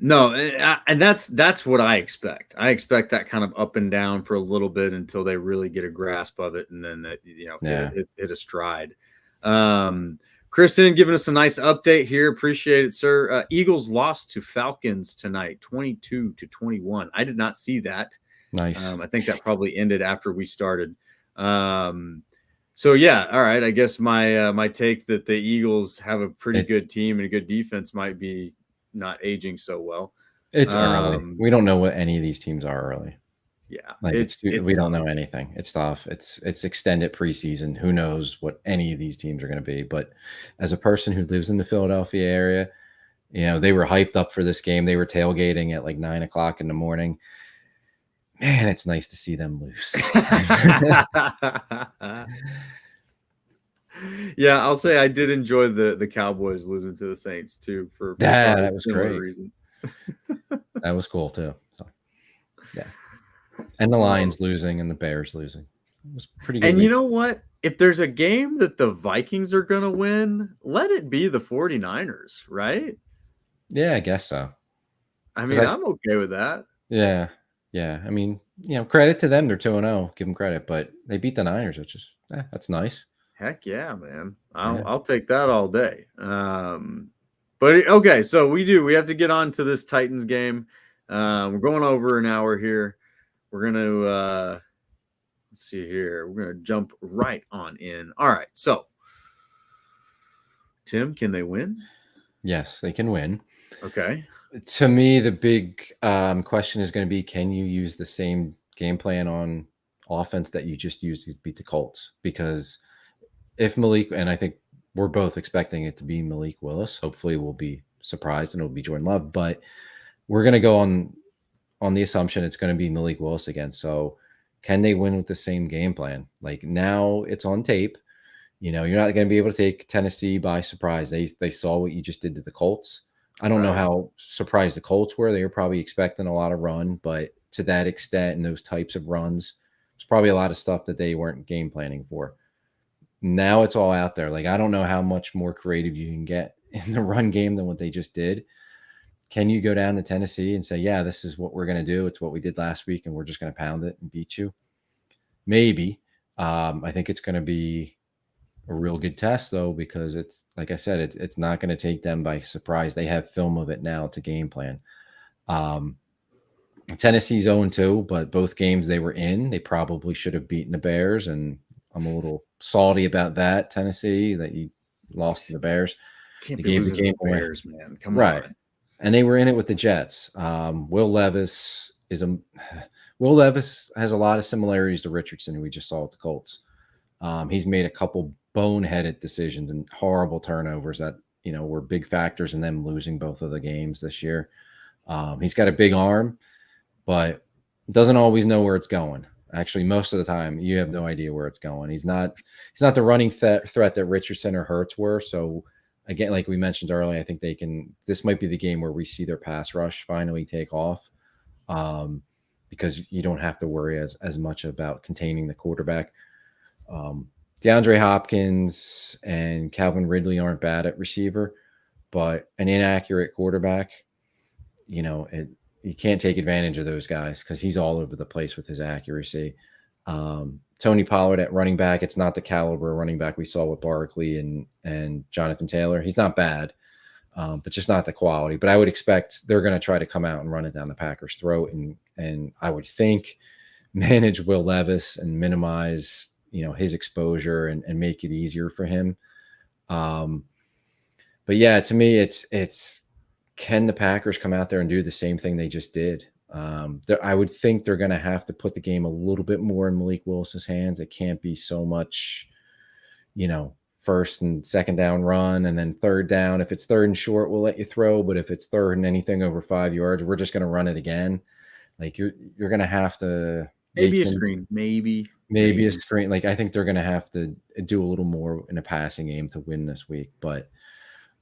No, and that's what I expect. I expect that kind of up and down for a little bit until they really get a grasp of it, and then hit a stride. Kristen giving us a nice update here. Appreciate it, sir. Eagles lost to Falcons tonight, 22-21. I did not see that. Nice. I think that probably ended after we started. So yeah, all right. I guess my take that the Eagles have a pretty good team and a good defense might be not aging so well. It's early. We don't know what any of these teams are early. Yeah, we don't know anything. It's tough. It's extended preseason. Who knows what any of these teams are going to be? But as a person who lives in the Philadelphia area, they were hyped up for this game. They were tailgating at like 9:00 in the morning. Man, it's nice to see them lose. Yeah, I'll say I did enjoy the Cowboys losing to the Saints too for that was great reasons. That was cool too. So, yeah. And the Lions losing and the Bears losing. was a pretty good And week. you know what? If there's a game that the Vikings are going to win, let it be the 49ers, right? Yeah, I guess so. I 'Cause mean, I'm okay with that. yeah, I mean, credit to them. They're 2-0. Give them credit, but they beat the Niners, which is that's nice. Heck yeah, man. Yeah. I'll take that all day. But okay, so we have to get on to this Titans game. We're going over an hour here. We're gonna let's see here. We're gonna jump right on in. All right, so Tim, can they win? Yes, they can win. Okay. To me, the big question is going to be: can you use the same game plan on offense that you just used to beat the Colts? Because if Malik, and I think we're both expecting it to be Malik Willis. Hopefully, we'll be surprised and it'll be Jordan Love. But we're going to go on the assumption it's going to be Malik Willis again. So, can they win with the same game plan? Like now, it's on tape. You're not going to be able to take Tennessee by surprise. They saw what you just did to the Colts. I don't know how surprised the Colts were. They were probably expecting a lot of run, but to that extent and those types of runs, it's probably a lot of stuff that they weren't game planning for. Now it's all out there. Like, I don't know how much more creative you can get in the run game than what they just did. Can you go down to Tennessee and say, yeah, this is what we're going to do. It's what we did last week, and we're just going to pound it and beat you? Maybe. I think it's going to be a real good test, though, because it's like I said, it's not going to take them by surprise. They have film of it now to game plan. Tennessee's 0-2, but both games they were in, they probably should have beaten the Bears, and I'm a little salty about that. Tennessee, that you lost to the Bears. Can't They be gave the losing game the away. Bears, man. Come Right. on. And they were in it with the Jets. Will Levis has a lot of similarities to Richardson, who we just saw with the Colts. He's made a couple boneheaded decisions and horrible turnovers that were big factors in them losing both of the games this year. He's got a big arm, but doesn't always know where it's going. Actually, most of the time, you have no idea where it's going. He's not the running threat that Richardson or Hurts were. So again, like we mentioned earlier, I think this might be the game where we see their pass rush finally take off, because you don't have to worry as much about containing the quarterback. DeAndre Hopkins and Calvin Ridley aren't bad at receiver, but an inaccurate quarterback, you can't take advantage of those guys because he's all over the place with his accuracy. Tony Pollard at running back, it's not the caliber running back we saw with Barkley and Jonathan Taylor. He's not bad, but just not the quality. But I would expect they're going to try to come out and run it down the Packers' throat, and I would think manage Will Levis and minimize his exposure and make it easier for him. But yeah, to me, it's can the Packers come out there and do the same thing they just did? I would think they're going to have to put the game a little bit more in Malik Willis's hands. It can't be so much, first and second down run, and then third down. If it's third and short, we'll let you throw. But if it's third and anything over 5 yards, we're just going to run it again. Like you're going to have to maybe a screen, maybe a screen. Like I think they're going to have to do a little more in a passing game to win this week. But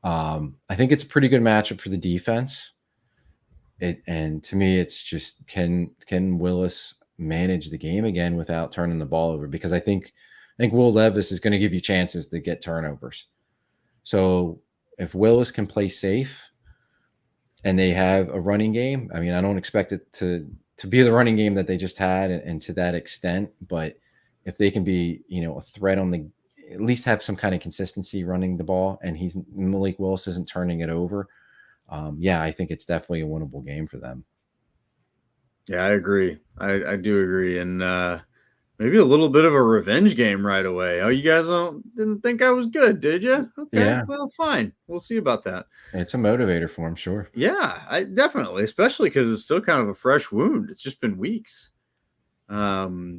I think it's a pretty good matchup for the defense. And to me, it's just can Willis manage the game again without turning the ball over? Because I think Will Levis is going to give you chances to get turnovers. So if Willis can play safe and they have a running game, I mean, I don't expect it to be the running game that they just had and to that extent, but if they can be, a threat at least have some kind of consistency running the ball, and Malik Willis isn't turning it over. I think it's definitely a winnable game for them. Yeah, I agree. I do agree. And maybe a little bit of a revenge game right away. Oh, you guys didn't think I was good, did you? Okay, yeah. Well, fine. We'll see about that. It's a motivator for him, sure. Yeah, I definitely, especially because it's still kind of a fresh wound. It's just been weeks. So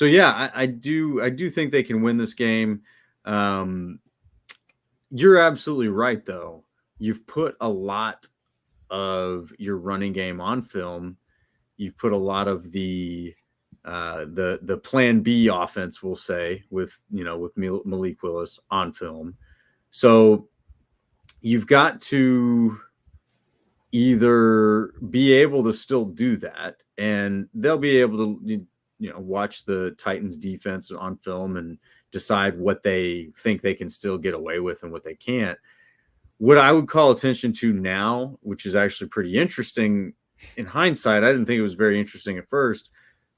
yeah, I do think they can win this game. You're absolutely right, though. You've put a lot of your running game on film. You've put a lot of the plan B offense, we'll say, with Malik Willis on film. So you've got to either be able to still do that, and they'll be able to watch the Titans defense on film and decide what they think they can still get away with and what they can't. What I would call attention to now, which is actually pretty interesting in hindsight, I didn't think it was very interesting at first,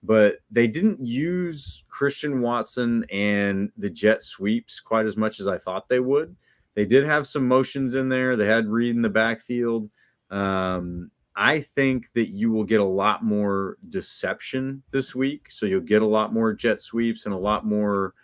but they didn't use Christian Watson and the jet sweeps quite as much as I thought they would. They did have some motions in there. They had Reed in the backfield. I think that you will get a lot more deception this week. So you'll get a lot more jet sweeps and a lot more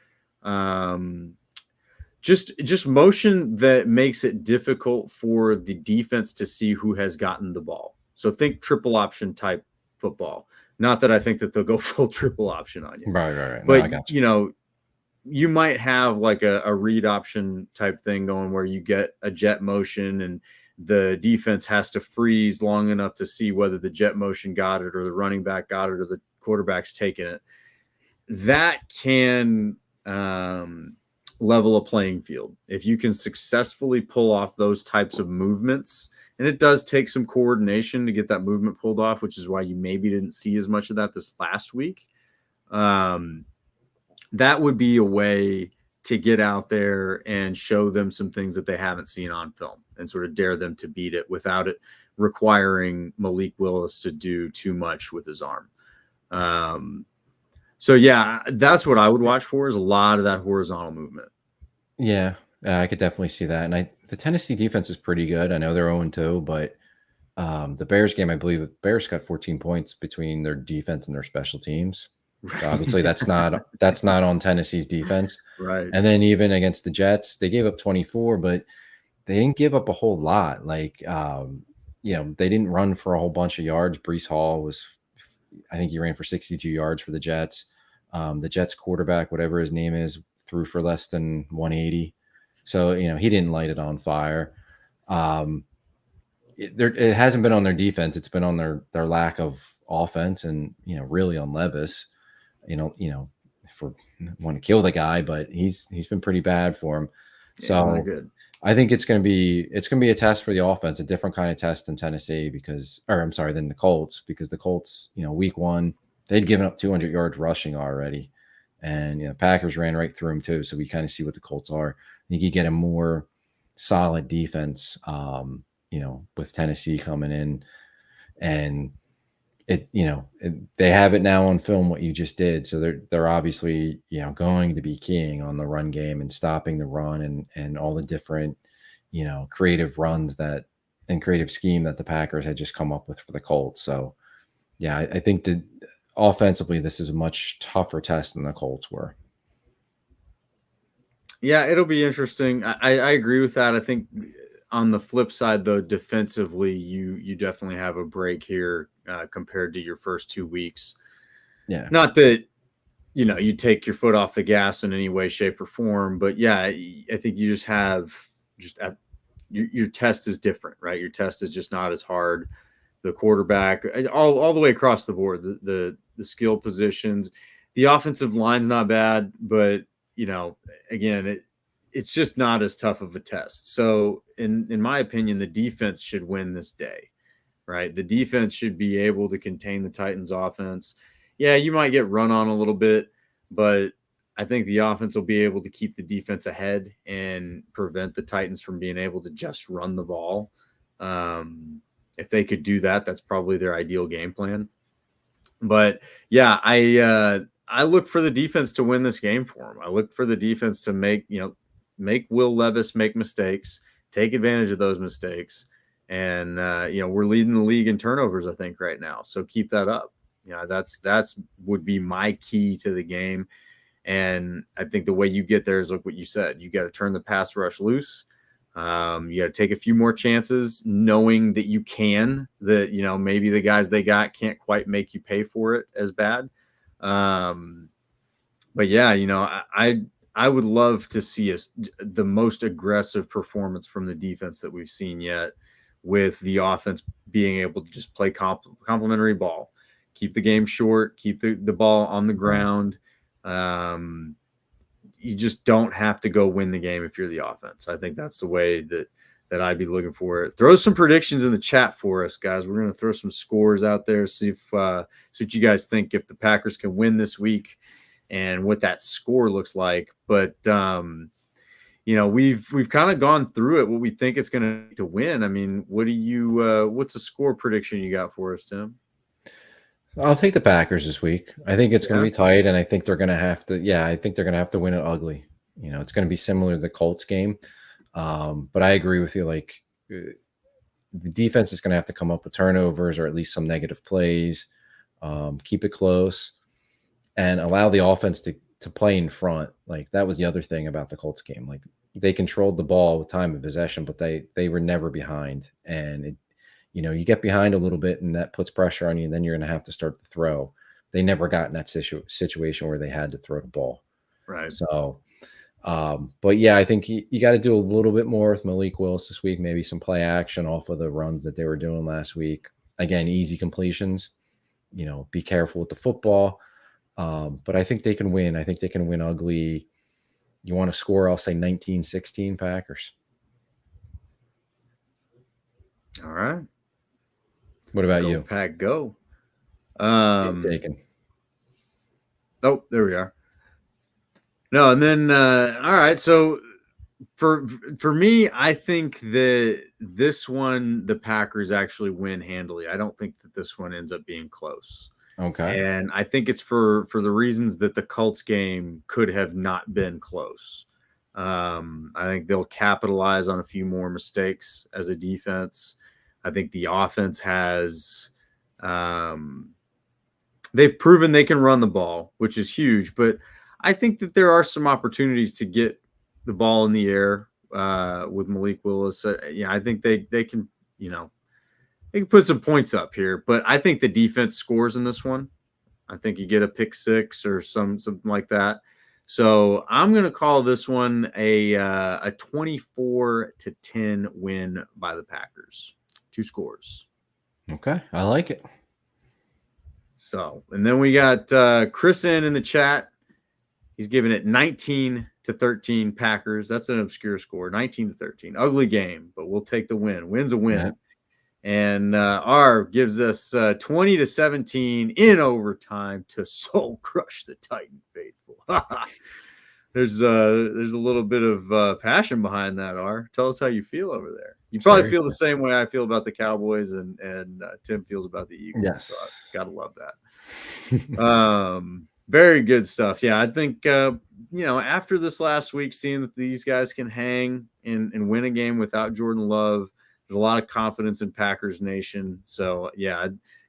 just motion that makes it difficult for the defense to see who has gotten the ball. So think triple option type football. Not that I think that they'll go full triple option on you. Right. But, No, I got you. You might have like a read option type thing going where you get a jet motion and the defense has to freeze long enough to see whether the jet motion got it or the running back got it or the quarterback's taking it. That can level a playing field. If you can successfully pull off those types of movements, and it does take some coordination to get that movement pulled off, which is why you maybe didn't see as much of that this last week. That would be a way to get out there and show them some things that they haven't seen on film and sort of dare them to beat it without it requiring Malik Willis to do too much with his arm. So yeah, that's what I would watch for, is a lot of that horizontal movement. Yeah, I could definitely see that. And the Tennessee defense is pretty good. I know they're 0-2, but the Bears game, I believe the Bears got 14 points between their defense and their special teams. So obviously that's not on Tennessee's defense. Right. And then even against the Jets, they gave up 24, but they didn't give up a whole lot. Like, they didn't run for a whole bunch of yards. Breece Hall I think he ran for 62 yards for the Jets. The Jets quarterback, whatever his name is, threw for less than 180. So, he didn't light it on fire. It hasn't been on their defense. It's been on their lack of offense and, really on Levis. If we want to kill the guy, but he's been pretty bad for him. So good. I think it's going to be a test for the offense, a different kind of test than Tennessee than the Colts, because the Colts, week one, they'd given up 200 yards rushing already. And, Packers ran right through them too. So we kind of see what the Colts are. I think you get a more solid defense, with Tennessee coming in, and they have it now on film what you just did. So they're obviously, going to be keying on the run game and stopping the run and all the different, creative runs and creative scheme that the Packers had just come up with for the Colts. So yeah, I think that offensively, this is a much tougher test than the Colts were. Yeah, it'll be interesting. I agree with that. I think on the flip side, though, defensively, you definitely have a break here compared to your first 2 weeks. Yeah. Not that, you take your foot off the gas in any way, shape, or form, but yeah, I think you just have your test is different, right? Your test is just not as hard. The quarterback, all the way across the board, the skill positions, the offensive line's not bad, but again, it's just not as tough of a test. So in my opinion, the defense should win this day, right? The defense should be able to contain the Titans offense. Yeah, you might get run on a little bit, but I think the offense will be able to keep the defense ahead and prevent the Titans from being able to just run the ball. If they could do that, that's probably their ideal game plan. But yeah, I look for the defense to win this game for them. I look for the defense to make Will Levis make mistakes, take advantage of those mistakes. And, we're leading the league in turnovers, I think, right now. So keep that up. That's would be my key to the game. And I think the way you get there is like what you said. You got to turn the pass rush loose. You got to take a few more chances, knowing that you can, that, maybe the guys they got can't quite make you pay for it as bad. But yeah, I would love to see the most aggressive performance from the defense that we've seen yet, with the offense being able to just play complementary ball, keep the game short, keep the ball on the ground. You just don't have to go win the game if you're the offense. I think that's the way that that I'd be looking for. Throw some predictions in the chat for us, guys. We're going to throw some scores out there, see what you guys think if the Packers can win this week and what that score looks like. But we've kind of gone through it, what we think it's going to win. I mean, what's the score prediction you got for us, Tim? I'll take the Packers this week. I think it's going to be tight, and I think they're going to have to. Yeah, I think they're going to have to win it ugly. It's going to be similar to the Colts game. But I agree with you. Like the defense is going to have to come up with turnovers or at least some negative plays. Keep it close, and allow the offense to play in front. Like that was the other thing about the Colts game. Like they controlled the ball with time of possession, but they were never behind, and you get behind a little bit and that puts pressure on you, and then you're going to have to start to throw. They never got in that situation where they had to throw the ball. Right. So, but yeah, I think you got to do a little bit more with Malik Willis this week, maybe some play action off of the runs that they were doing last week. Again, easy completions, be careful with the football. But I think they can win. I think they can win ugly. You want to score, I'll say 19-16 Packers. All right. What about you? Pack, go. Taken. Oh, there we are. No, and then all right. So for me, I think that this one the Packers actually win handily. I don't think that this one ends up being close. Okay. And I think it's for the reasons that the Colts game could have not been close. I think they'll capitalize on a few more mistakes as a defense. I think the offense has they've proven they can run the ball, which is huge. But I think that there are some opportunities to get the ball in the air with Malik Willis. I think they can, they can put some points up here. But I think the defense scores in this one. I think you get a pick six or something like that. So I'm going to call this one a 24-10 win by the Packers. 2 scores. Okay, I like it. So, and then we got Chris in the chat. He's giving it 19-13 Packers. That's an obscure score. 19-13. Ugly game, but we'll take the win. Win's a win. Yeah. And R gives us 20-17 in overtime to soul crush the Titan faithful. There's a little bit of passion behind that, R. Tell us how you feel over there. You probably feel the same way I feel about the Cowboys and Tim feels about the Eagles. Yes. So I've got to love that. Very good stuff. Yeah, I think, after this last week, seeing that these guys can hang and win a game without Jordan Love, there's a lot of confidence in Packers Nation. So, yeah,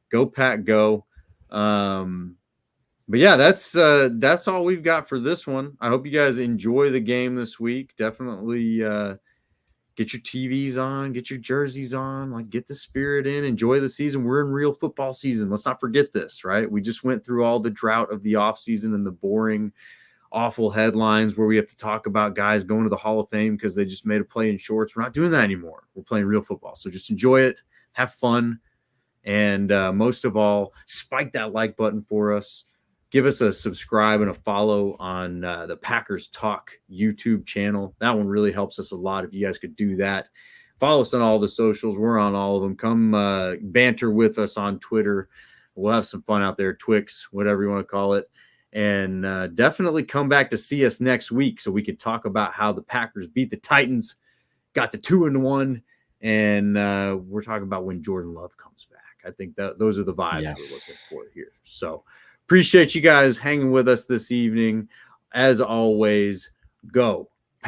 go Pack, go. But yeah, that's all we've got for this one. I hope you guys enjoy the game this week. Definitely get your TVs on, get your jerseys on, like get the spirit in, enjoy the season. We're in real football season. Let's not forget this, right? We just went through all the drought of the offseason and the boring, awful headlines where we have to talk about guys going to the Hall of Fame because they just made a play in shorts. We're not doing that anymore. We're playing real football. So just enjoy it, have fun, and most of all, spike that like button for us. Give us a subscribe and a follow on the Packers Talk YouTube channel. That one really helps us a lot if you guys could do that. Follow us on all the socials. We're on all of them. Come banter with us on Twitter. We'll have some fun out there, Twix, whatever you want to call it. And definitely come back to see us next week so we could talk about how the Packers beat the Titans, got to 2-1, and we're talking about when Jordan Love comes back. I think those are the vibes we're looking for here. So appreciate you guys hanging with us this evening. As always, go